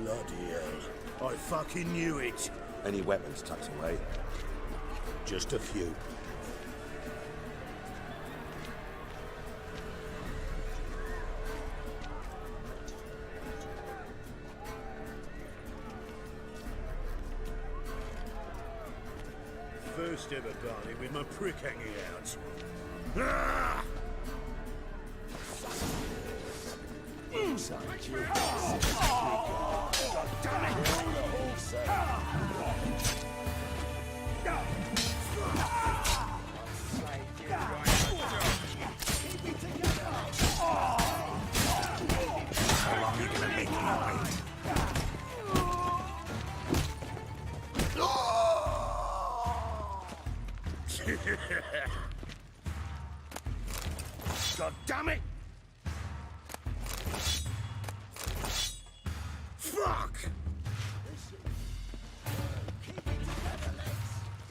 Bloody hell. I fucking knew it. Any weapons tucked away? Just a few. First ever party with my prick hanging out. Ah! Inside your God damn it! How long are you gonna make me wait? God damn it! Fuck!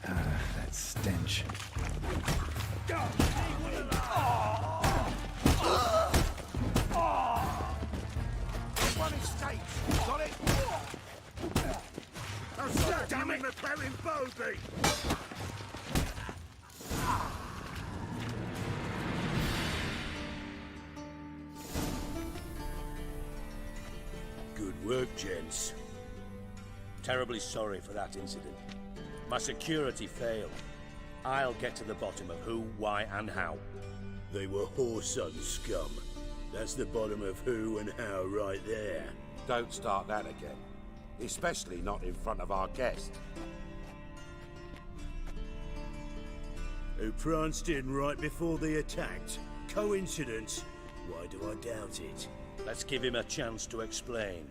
That stench. One estate. Got it? Oh, damn it! Repairing Bowby! Good work, gents. Terribly sorry for that incident. My security failed. I'll get to the bottom of who, why, and how. They were whoreson scum. That's the bottom of who and how right there. Don't start that again. Especially not in front of our guest. Who pranced in right before they attacked. Coincidence? Why do I doubt it? Let's give him a chance to explain.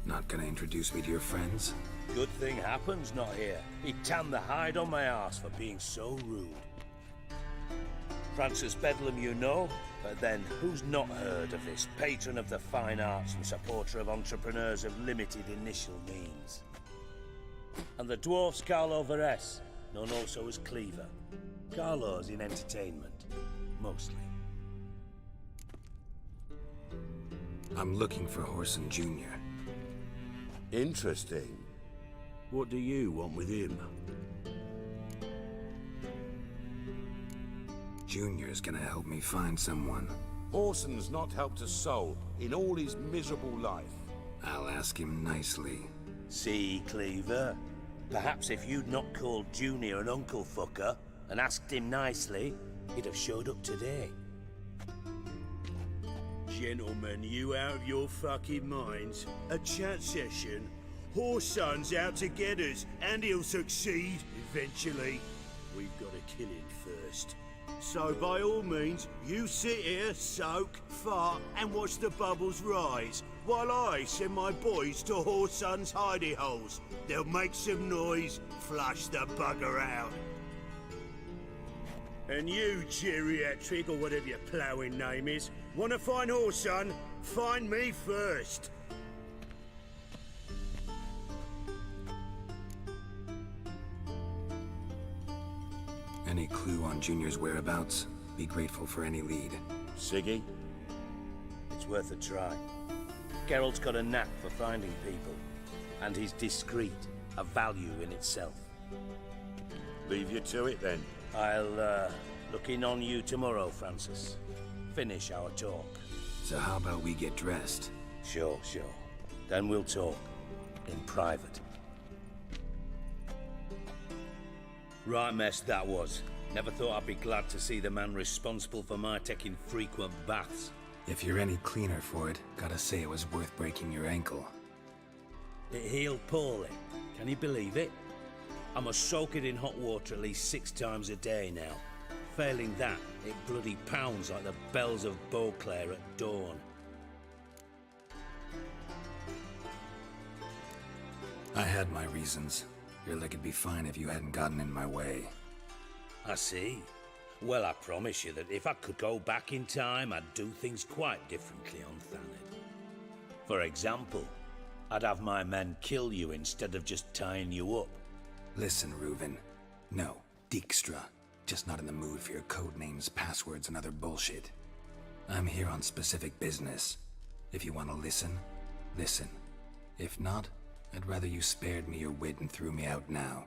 Not gonna introduce me to your friends? Good thing happens not here. He'd tan the hide on my arse for being so rude. Francis Bedlam you know, but then who's not heard of this patron of the fine arts and supporter of entrepreneurs of limited initial means? And the dwarf's Carlo Veres, known also as Cleaver. Carlo's in entertainment, mostly. I'm looking for Whoreson Jr. Interesting. What do you want with him? Junior's gonna help me find someone. Whoreson's not helped a soul in all his miserable life. I'll ask him nicely. See, Cleaver? Perhaps if you'd not called Junior an uncle fucker and asked him nicely, he'd have showed up today. Gentlemen, you out of your fucking minds? A chat session? Whoreson's out to get us, and he'll succeed eventually. We've got to kill him first. So by all means, you sit here, soak, fart, and watch the bubbles rise, while I send my boys to Whoreson's hidey holes. They'll make some noise, flush the bugger out. And you, geriatric, or whatever your ploughing name is, want to find Whoreson? Find me first. Any clue on Junior's whereabouts? Be grateful for any lead. Siggy? It's worth a try. Geralt's got a knack for finding people, and he's discreet, a value in itself. Leave you to it then. I'll look in on you tomorrow, Francis. Finish our talk. So how about we get dressed? Sure. Then we'll talk. In private. Right mess that was. Never thought I'd be glad to see the man responsible for my taking frequent baths. If you're any cleaner for it, gotta say it was worth breaking your ankle. It healed poorly. Can you believe it? I must soak it in hot water at least 6 times a day now. Failing that, it bloody pounds like the bells of Beauclair at dawn. I had my reasons. Your leg would be fine if you hadn't gotten in my way. I see. Well, I promise you that if I could go back in time, I'd do things quite differently on Thanet. For example, I'd have my men kill you instead of just tying you up. Listen, Reuven. No, Dijkstra. Just not in the mood for your code names, passwords, and other bullshit. I'm here on specific business. If you want to listen, listen. If not, I'd rather you spared me your wit and threw me out now.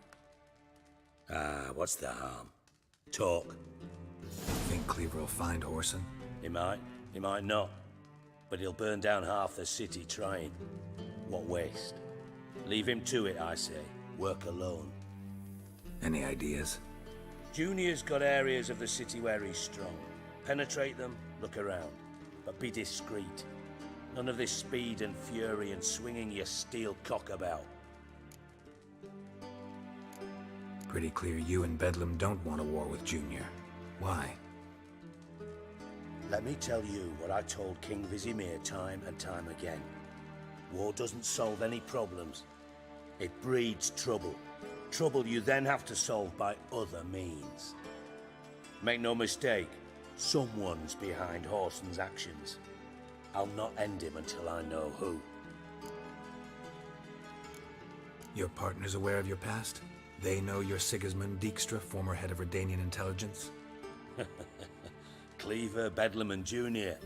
What's the harm? Talk. Think Cleaver will find Whoreson? He might not. But he'll burn down half the city trying. What waste? Leave him to it, I say. Work alone. Any ideas? Junior's got areas of the city where he's strong. Penetrate them, look around. But be discreet. None of this speed and fury and swinging your steel cock about. Pretty clear you and Bedlam don't want a war with Junior. Why? Let me tell you what I told King Vizimir time and time again. War doesn't solve any problems. It breeds trouble. Trouble you then have to solve by other means. Make no mistake, someone's behind Whoreson's actions. I'll not end him until I know who. Your partner's aware of your past? They know you're Sigismund Dijkstra, former head of Redanian intelligence? Cleaver, Bedlam and Junior.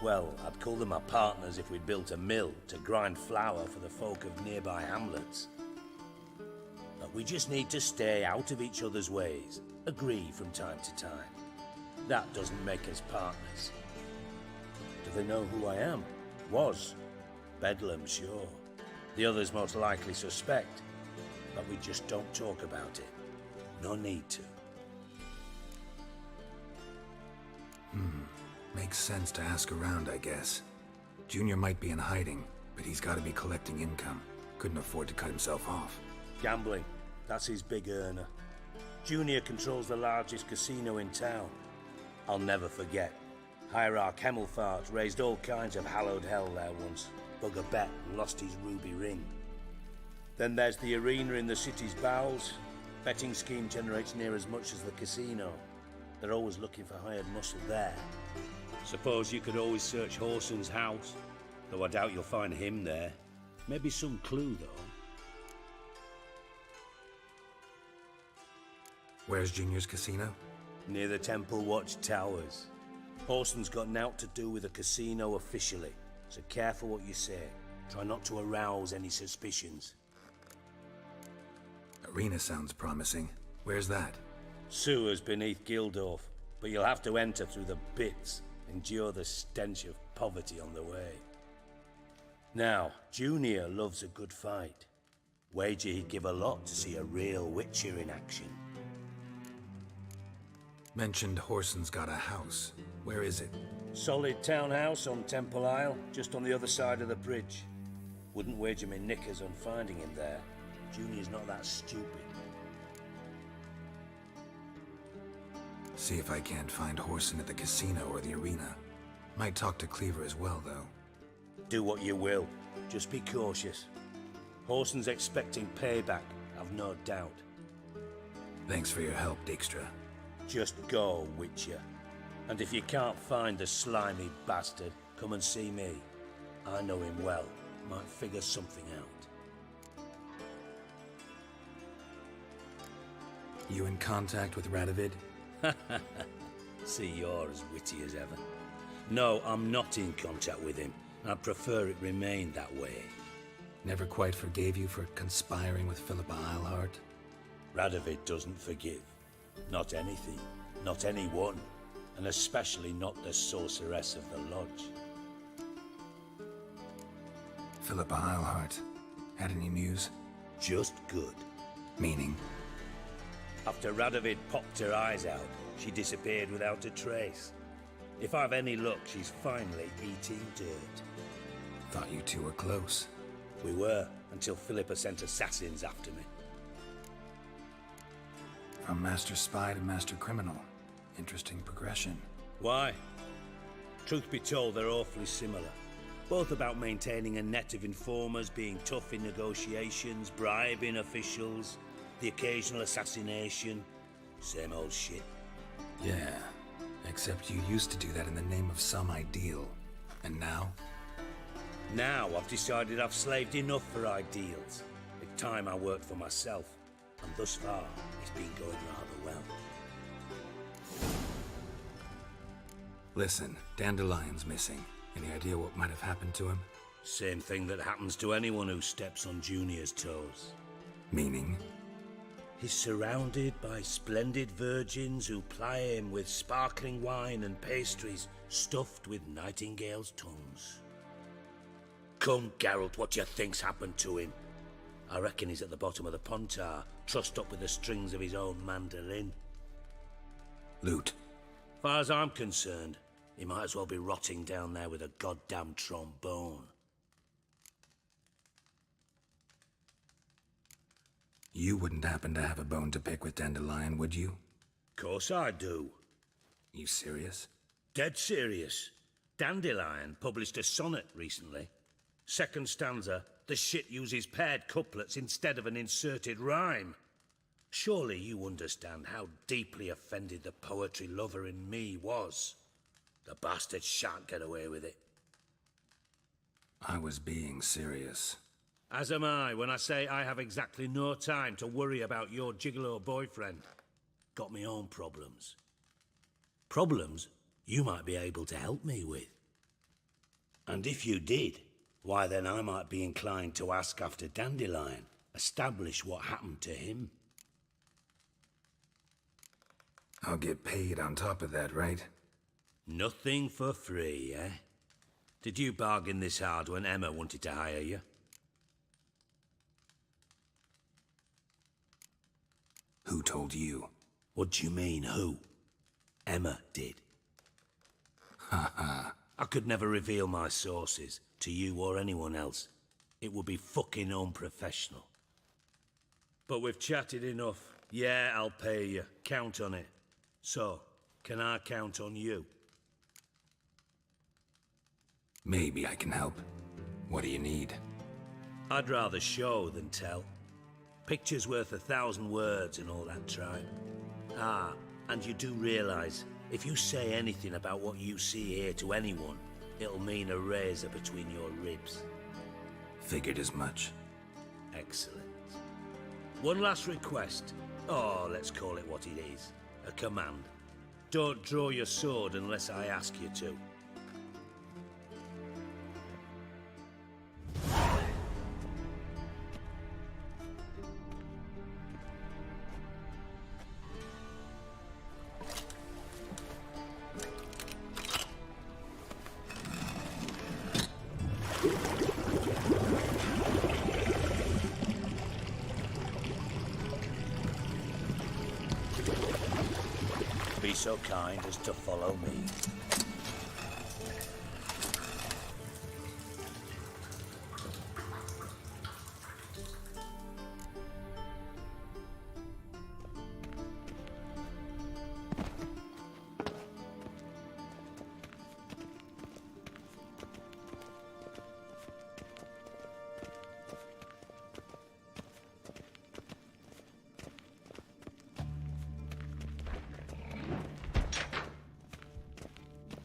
Well, I'd call them my partners if we'd built a mill to grind flour for the folk of nearby hamlets. But we just need to stay out of each other's ways, agree from time to time. That doesn't make us partners. Do they know who I am? Was. Bedlam, sure. The others most likely suspect. But we just don't talk about it. No need to. Makes sense to ask around, I guess. Junior might be in hiding, but he's got to be collecting income. Couldn't afford to cut himself off. Gambling. That's his big earner. Junior controls the largest casino in town. I'll never forget. Hierarch Hemmelfart raised all kinds of hallowed hell there once. Bug a bet and lost his ruby ring. Then there's the arena in the city's bowels. Betting scheme generates near as much as the casino. They're always looking for hired muscle there. Suppose you could always search Whoreson's house, though I doubt you'll find him there. Maybe some clue, though. Where's Junior's casino? Near the Temple Watch Towers. Whoreson's got nought to do with the casino officially, so careful what you say. Try not to arouse any suspicions. Arena sounds promising. Where's that? Sewers beneath Gildorf, but you'll have to enter through the bits, endure the stench of poverty on the way. Now, Junior loves a good fight. Wager he'd give a lot to see a real Witcher in action. Mentioned Whoreson's got a house. Where is it? Solid townhouse on Temple Isle, just on the other side of the bridge. Wouldn't wager me knickers on finding him there. Junior's not that stupid. See if I can't find Whoreson at the casino or the arena. Might talk to Cleaver as well, though. Do what you will. Just be cautious. Whoreson's expecting payback, I've no doubt. Thanks for your help, Dijkstra. Just go, Witcher. And if you can't find the slimy bastard, come and see me. I know him well. Might figure something out. You in contact with Radovid? See, you're as witty as ever. No, I'm not in contact with him. I'd prefer it remained that way. Never quite forgave you for conspiring with Philippa Eilhart? Radovid doesn't forgive. Not anything. Not anyone. And especially not the sorceress of the Lodge. Philippa Eilhart. Had any news? Just good. Meaning? After Radovid popped her eyes out, she disappeared without a trace. If I've any luck, she's finally eating dirt. Thought you two were close. We were, until Philippa sent assassins after me. From Master Spy to Master Criminal. Interesting progression. Why? Truth be told, they're awfully similar. Both about maintaining a net of informers, being tough in negotiations, bribing officials, the occasional assassination. Same old shit. Yeah, except you used to do that in the name of some ideal. And now? Now I've decided I've slaved enough for ideals. It's time I worked for myself. And thus far, it's been going rather well. Listen, Dandelion's missing. Any idea what might have happened to him? Same thing that happens to anyone who steps on Junior's toes. Meaning? He's surrounded by splendid virgins who ply him with sparkling wine and pastries stuffed with nightingales' tongues. Come, Geralt, what do you think's happened to him? I reckon he's at the bottom of the Pontar, trussed up with the strings of his own mandolin. Loot. Far as I'm concerned, he might as well be rotting down there with a goddamn trombone. You wouldn't happen to have a bone to pick with Dandelion, would you? Course I do. You serious? Dead serious. Dandelion published a sonnet recently. Second stanza, the shit uses paired couplets instead of an inserted rhyme. Surely you understand how deeply offended the poetry lover in me was. The bastard shan't get away with it. I was being serious. As am I when I say I have exactly no time to worry about your gigolo boyfriend. Got me own problems. Problems you might be able to help me with. And if you did, why then I might be inclined to ask after Dandelion, establish what happened to him. I'll get paid on top of that, right? Nothing for free, eh? Did you bargain this hard when Emma wanted to hire you? Who told you? What do you mean, who? Emma did. Ha ha. I could never reveal my sources to you or anyone else. It would be fucking unprofessional. But we've chatted enough. Yeah, I'll pay you. Count on it. So, can I count on you? Maybe I can help. What do you need? I'd rather show than tell. Picture's worth 1,000 words and all that tripe. Ah, and you do realize, if you say anything about what you see here to anyone, it'll mean a razor between your ribs. Figured as much. Excellent. One last request. Oh, let's call it what it is. A command. Don't draw your sword unless I ask you to. Be so kind as to follow me.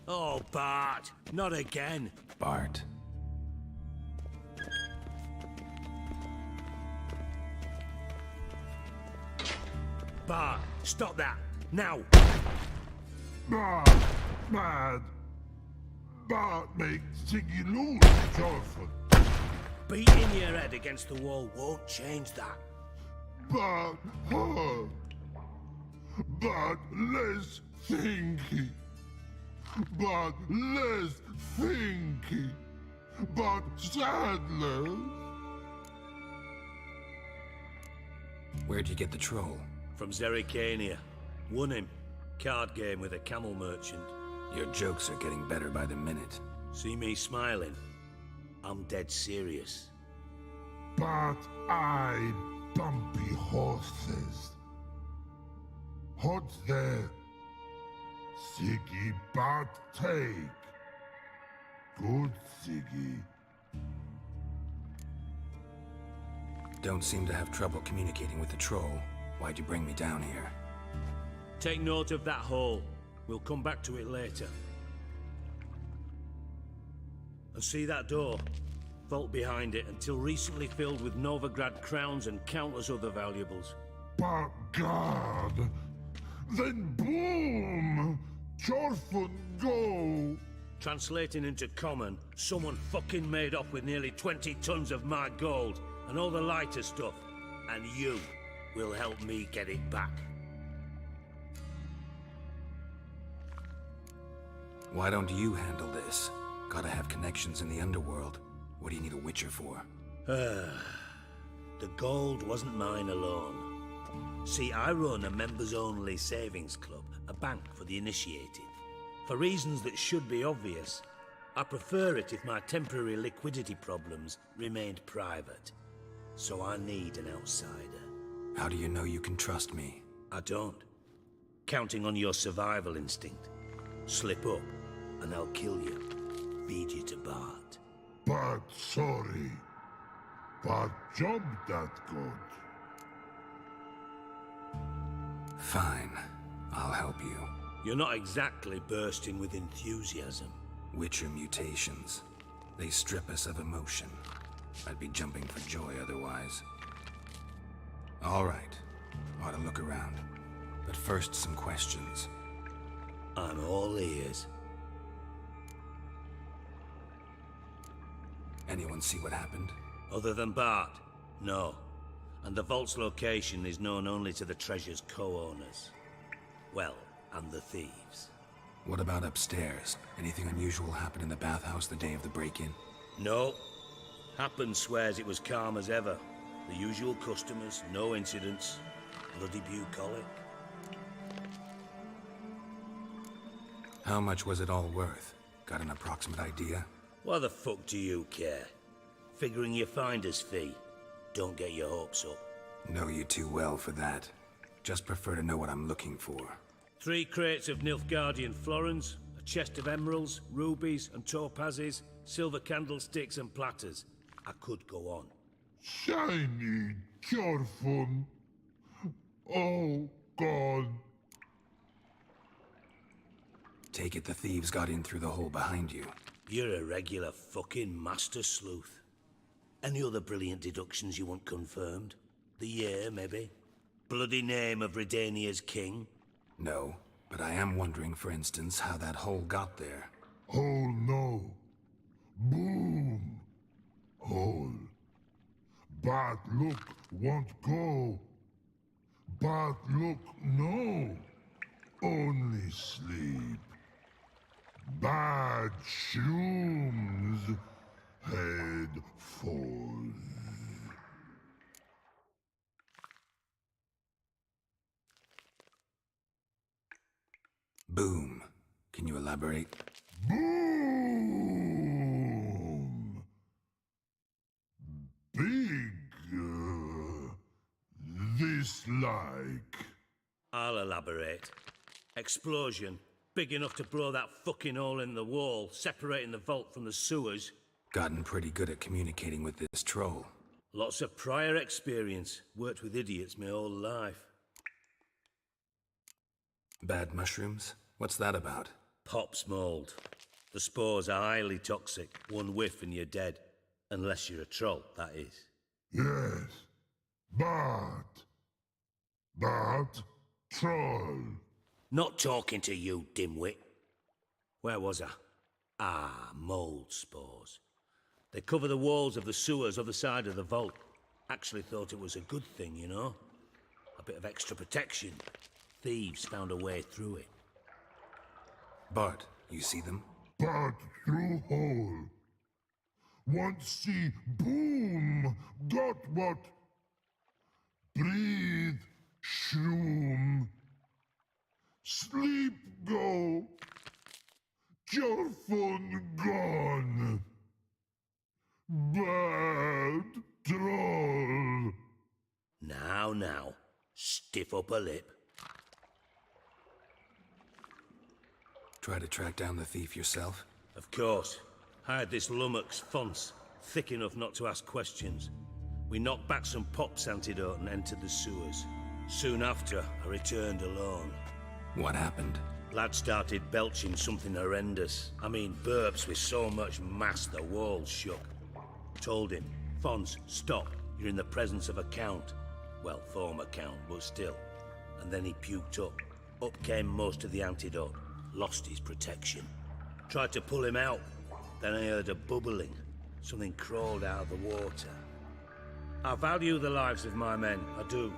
Oh, Bart, not again. Bart. Bart, stop that, now. Bart, mad. Bart makes Ziggy lose, Jonathan. Beating your head against the wall won't change that. Bart hurt. Bart less thinky. But less thinky. But sadness. Where'd you get the troll? From Zerrikania. Won him. Card game with a camel merchant. Your jokes are getting better by the minute. See me smiling? I'm dead serious. But I bumpy horses. What's there? Siggy but take. Good, Ziggy. Don't seem to have trouble communicating with the troll. Why'd you bring me down here? Take note of that hole. We'll come back to it later. And see that door? Vault behind it, until recently filled with Novigrad crowns and countless other valuables. By God! Then boom! Chorfun go! Translating into common, someone fucking made off with nearly 20 tons of my gold and all the lighter stuff. And you will help me get it back. Why don't you handle this? Gotta have connections in the underworld. What do you need a witcher for? The gold wasn't mine alone. See, I run a members-only savings club, a bank for the initiated. For reasons that should be obvious, I prefer it if my temporary liquidity problems remained private. So I need an outsider. How do you know you can trust me? I don't. Counting on your survival instinct. Slip up, and I'll kill you. Feed you to Bart. But sorry. But job that good. Fine. I'll help you. You're not exactly bursting with enthusiasm. Witcher mutations. They strip us of emotion. I'd be jumping for joy otherwise. All right. Ought to look around. But first, some questions. I'm all ears. Anyone see what happened? Other than Bart? No. And the vault's location is known only to the treasure's co-owners. Well, and the thieves. What about upstairs? Anything unusual happen in the bathhouse the day of the break-in? No. Happen swears it was calm as ever. The usual customers, no incidents. Bloody bucolic. How much was it all worth? Got an approximate idea? Why the fuck do you care? Figuring your finder's fee. Don't get your hopes up. Know you too well for that. Just prefer to know what I'm looking for. 3 crates of Nilfgaardian florins, a chest of emeralds, rubies and topazes, silver candlesticks and platters. I could go on. Shiny Chorfun. Oh, God. Take it the thieves got in through the hole behind you. You're a regular fucking master sleuth. Any other brilliant deductions you want confirmed? The year, maybe? Bloody name of Redania's king? No, but I am wondering, for instance, how that hole got there. Hole no. Boom. Hole. Bad look won't go. Bad look no. Only sleep. Bad shrooms. Head falls. Boom. Can you elaborate? Boom! Big. This like. I'll elaborate. Explosion. Big enough to blow that fucking hole in the wall, separating the vault from the sewers. Gotten pretty good at communicating with this troll. Lots of prior experience. Worked with idiots my whole life. Bad mushrooms? What's that about? Pops mold. The spores are highly toxic. One whiff and you're dead. Unless you're a troll, that is. Yes. But. Troll. Not talking to you, dimwit. Where was I? Ah, mold spores. They cover the walls of the sewers other side of the vault. Actually thought it was a good thing, you know? A bit of extra protection. Thieves found a way through it. Bart, you see them? But through hole. Want see boom. Got what? Breathe. Shroom. Sleep go. Your phone gone. Bad troll. Now. Stiff upper lip. Try to track down the thief yourself? Of course. Hired this lummox, Fonce, thick enough not to ask questions. We knocked back some Pop's antidote and entered the sewers. Soon after, I returned alone. What happened? Lad started belching something horrendous. I mean, burps with so much mass the walls shook. Told him, Fonce, stop. You're in the presence of a count. Well, former count, but still. And then he puked up. Up came most of the antidote. Lost his protection. Tried to pull him out. Then I heard a bubbling. Something crawled out of the water. I value the lives of my men, I do.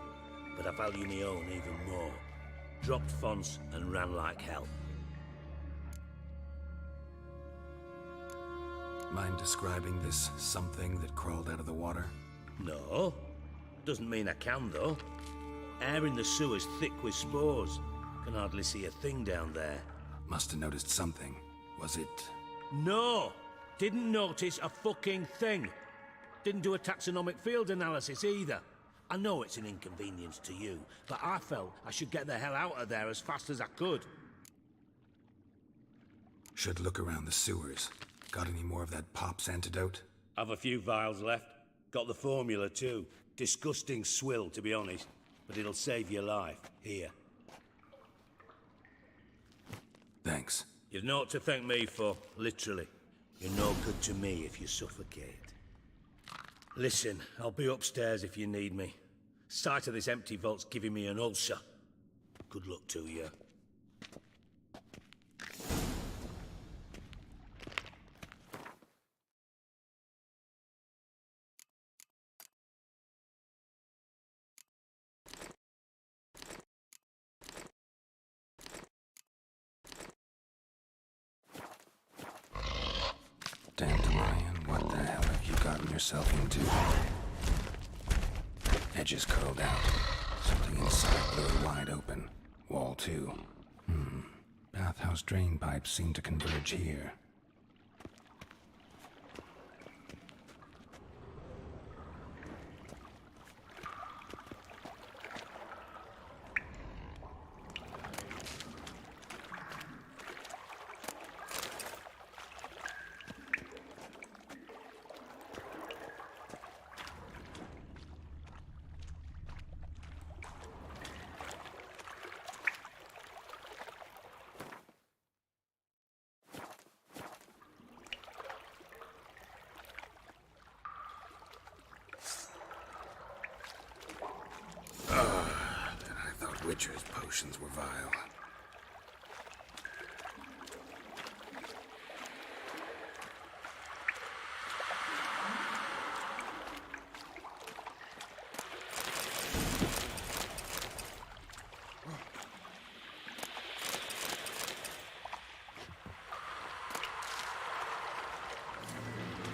But I value my own even more. Dropped Fonce and ran like hell. Mind describing this something that crawled out of the water? No. Doesn't mean I can, though. Air in the sewer's thick with spores. Can hardly see a thing down there. Must have noticed something. Was it... No! Didn't notice a fucking thing. Didn't do a taxonomic field analysis either. I know it's an inconvenience to you, but I felt I should get the hell out of there as fast as I could. Should look around the sewers. Got any more of that Pop's antidote? Have a few vials left. Got the formula too. Disgusting swill, to be honest. But it'll save your life. Here. Thanks. You've naught to thank me for, literally. You're no good to me if you suffocate. Listen, I'll be upstairs if you need me. Sight of this empty vault's giving me an ulcer. Good luck to you. Dandelion, what the hell have you gotten yourself into? Edges curled out. Something inside blew wide open. Wall too. Bathhouse drain pipes seem to converge here. I thought Witcher's potions were vile.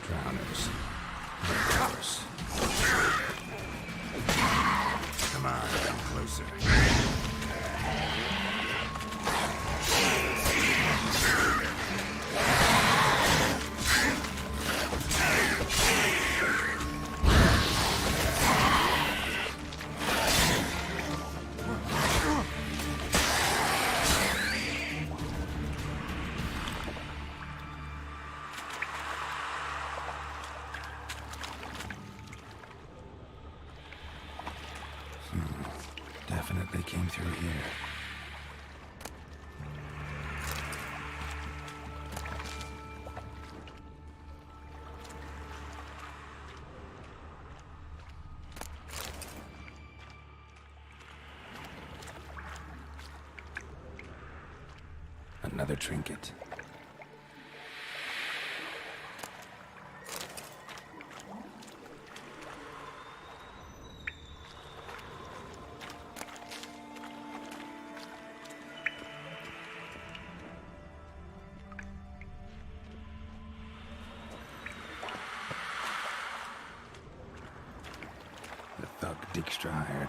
Drowners. Drowners. Come on, come closer. Definitely came through here. Another trinket. The thug Dijkstra hired.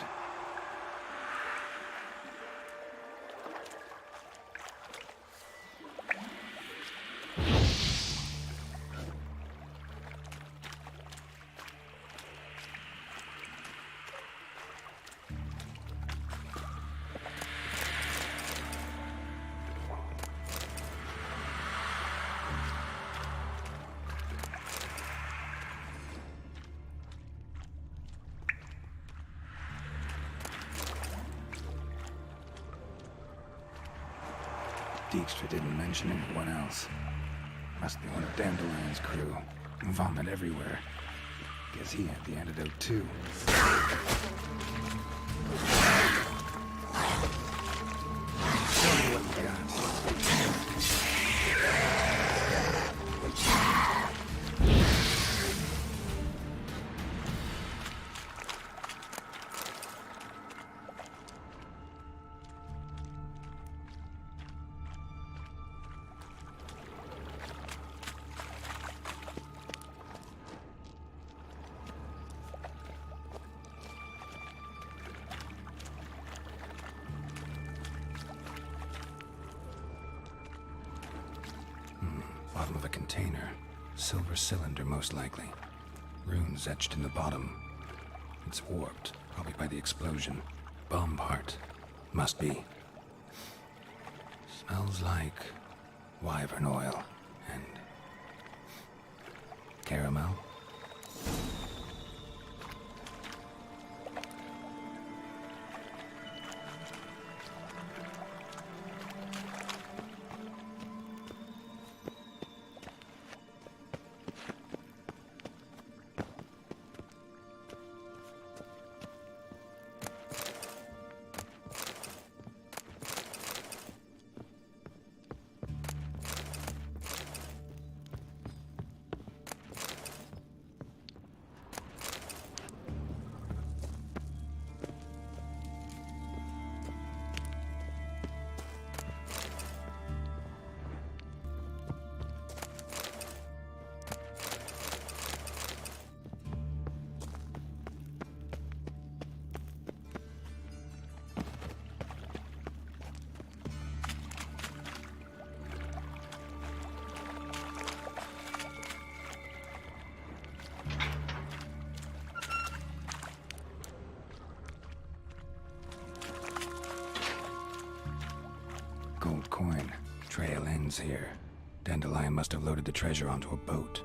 Dijkstra didn't mention anyone else. Must be one of Dandelion's crew. Vomit everywhere. Guess he had the antidote too. Show me what you got. Bottom of a container. Silver cylinder, most likely. Runes etched in the bottom. It's warped, probably by the explosion. Bomb part. Must be. Smells like wyvern oil and caramel. Gold coin. Trail ends here. Dandelion must have loaded the treasure onto a boat.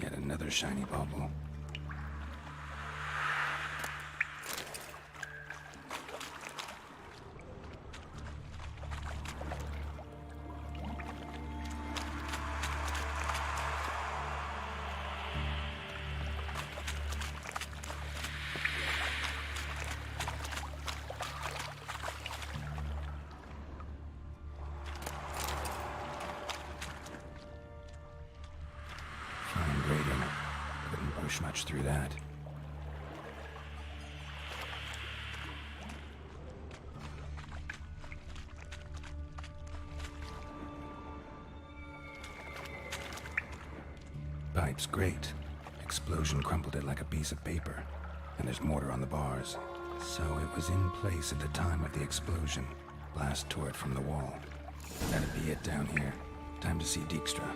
Yet another shiny bauble. Couldn't push much through that. Pipe's great. Explosion crumpled it like a piece of paper. And there's mortar on the bars. So it was in place at the time of the explosion. Blast tore it from the wall. That'd be it down here. Time to see Dijkstra.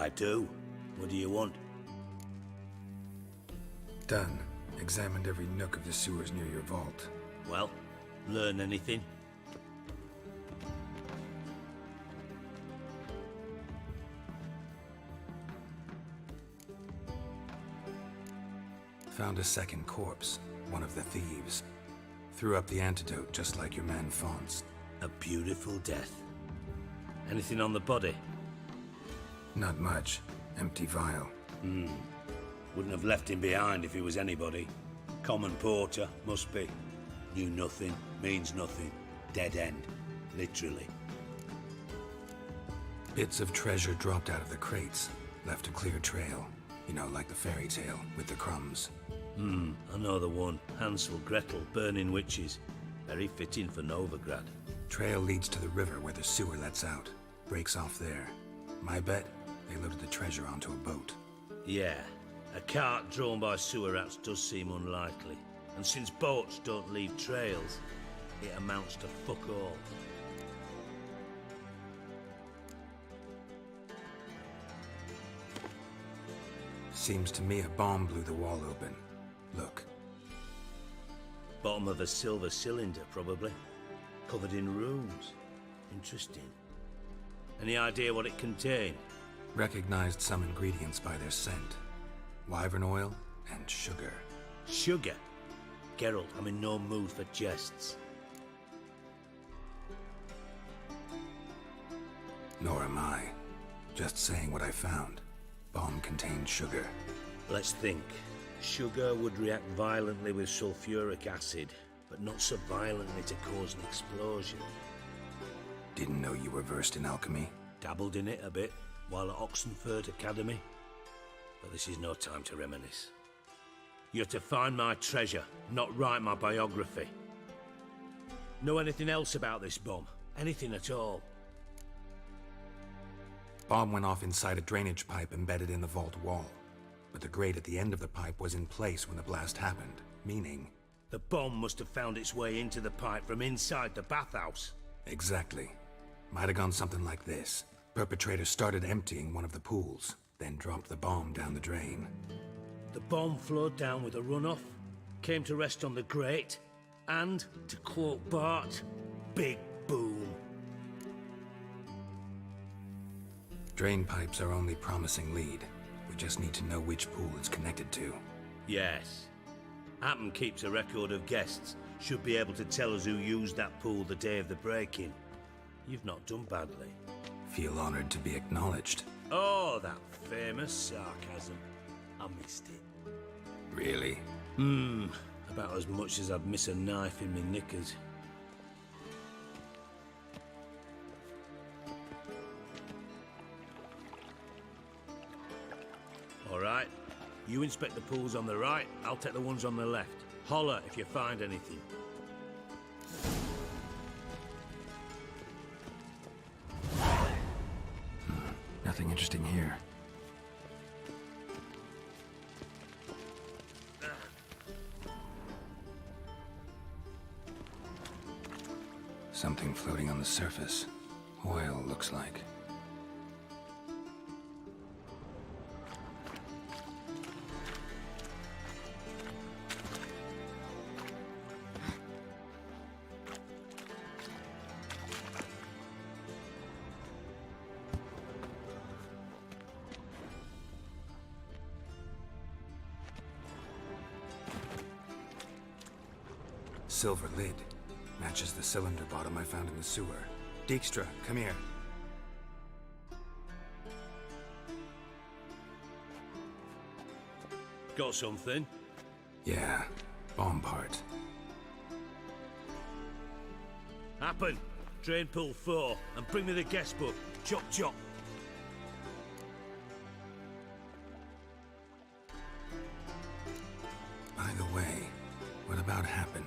I do. What do you want? Done. Examined every nook of the sewers near your vault. Well, learn anything? Found a second corpse, one of the thieves. Threw up the antidote just like your man Fonz. A beautiful death. Anything on the body? Not much. Empty vial. Wouldn't have left him behind if he was anybody. Common porter, must be. Knew nothing, means nothing. Dead end. Literally. Bits of treasure dropped out of the crates. Left a clear trail. You know, like the fairy tale, with the crumbs. I know the one. Hansel, Gretel, burning witches. Very fitting for Novigrad. Trail leads to the river where the sewer lets out. Breaks off there. My bet, they loaded the treasure onto a boat. Yeah. A cart drawn by sewer rats does seem unlikely. And since boats don't leave trails, it amounts to fuck all. Seems to me a bomb blew the wall open. Look. Bottom of a silver cylinder, probably. Covered in runes. Interesting. Any idea what it contained? Recognized some ingredients by their scent. Wyvern oil and sugar. Sugar? Geralt, I'm in no mood for jests. Nor am I. Just saying what I found. Bomb contained sugar. Let's think. Sugar would react violently with sulfuric acid, but not so violently to cause an explosion. Didn't know you were versed in alchemy. Dabbled in it a bit while at Oxenford Academy. But this is no time to reminisce. You're to find my treasure, not write my biography. Know anything else about this bomb? Anything at all? Bomb went off inside a drainage pipe embedded in the vault wall. But the grate at the end of the pipe was in place when the blast happened, meaning... The bomb must have found its way into the pipe from inside the bathhouse. Exactly. Might have gone something like this. Perpetrator started emptying one of the pools, then dropped the bomb down the drain. The bomb flowed down with a runoff, came to rest on the grate, and, to quote Bart, big boom. Drain pipes are only promising lead. We just need to know which pool it's connected to. Yes. Appen keeps a record of guests. Should be able to tell us who used that pool the day of the break-in. You've not done badly. Feel honored to be acknowledged. Oh, that famous sarcasm. I missed it. Really? About as much as I'd miss a knife in my knickers. All right. You inspect the pools on the right, I'll take the ones on the left. Holler if you find anything. Nothing interesting here. Something floating on the surface. Oil, looks like. Silver lid. Matches the cylinder bottom I found in the sewer. Dijkstra, come here. Got something? Yeah, bomb part. Happen. Drain pool 4, and bring me the guest book. Chop chop. By the way, what about Happen?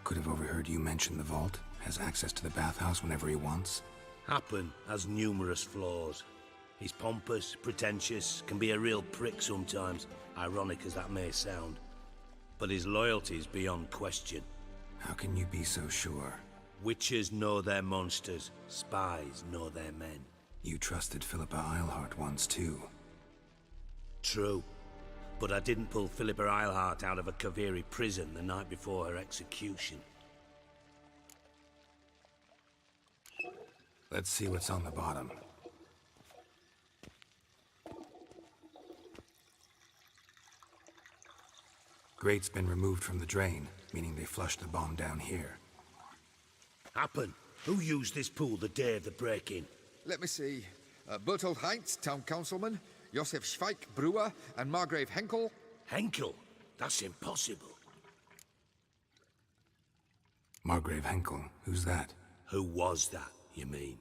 Could have overheard you mention the vault. Has access to the bathhouse whenever he wants. Happen has numerous flaws. He's pompous, pretentious, can be a real prick sometimes, ironic as that may sound. But his loyalty's beyond question. How can you be so sure? Witches know their monsters, spies know their men. You trusted Philippa Eilhart once too. True. But I didn't pull Philippa Eilhart out of a Kaviri prison the night before her execution. Let's see what's on the bottom. Grate's been removed from the drain, meaning they flushed the bomb down here. Happen. Who used this pool the day of the break-in? Let me see. Bertold Heinz, town councilman, Josef Schweik, brewer, and Margrave Henkel. Henkel? That's impossible. Margrave Henkel? Who's that? Who was that, you mean?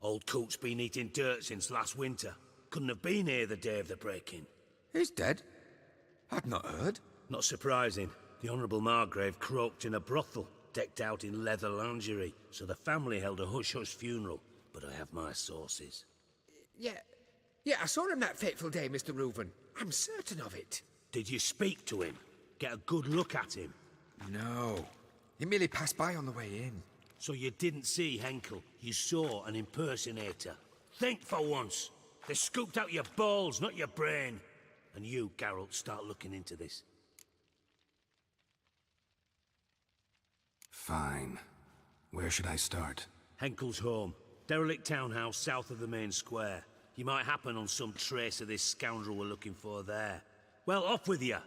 Old Coot's been eating dirt since last winter. Couldn't have been here the day of the break-in. He's dead? I'd not heard. Not surprising. The Honourable Margrave croaked in a brothel, decked out in leather lingerie, so the family held a hush-hush funeral. But I have my sources. Yeah, I saw him that fateful day, Mr. Reuven. I'm certain of it. Did you speak to him? Get a good look at him? No. He merely passed by on the way in. So you didn't see Henkel. You saw an impersonator. Think for once. They scooped out your balls, not your brain. And you, Geralt, start looking into this. Fine. Where should I start? Henkel's home. Derelict townhouse south of the main square. You might happen on some trace of this scoundrel we're looking for there. Well, off with you!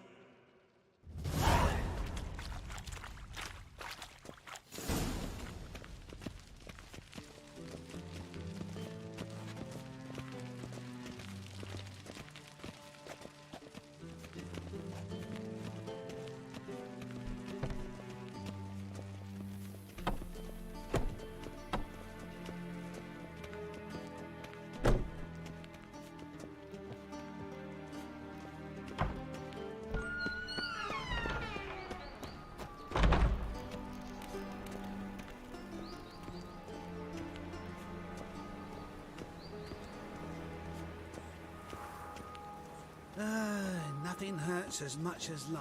Nothing hurts as much as life.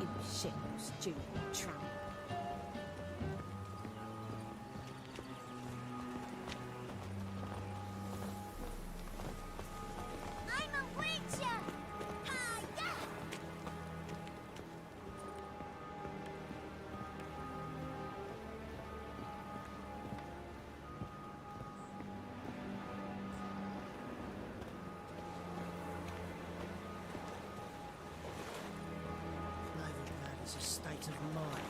You shit, stupid tramp. Is a state of mind.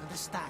Understand?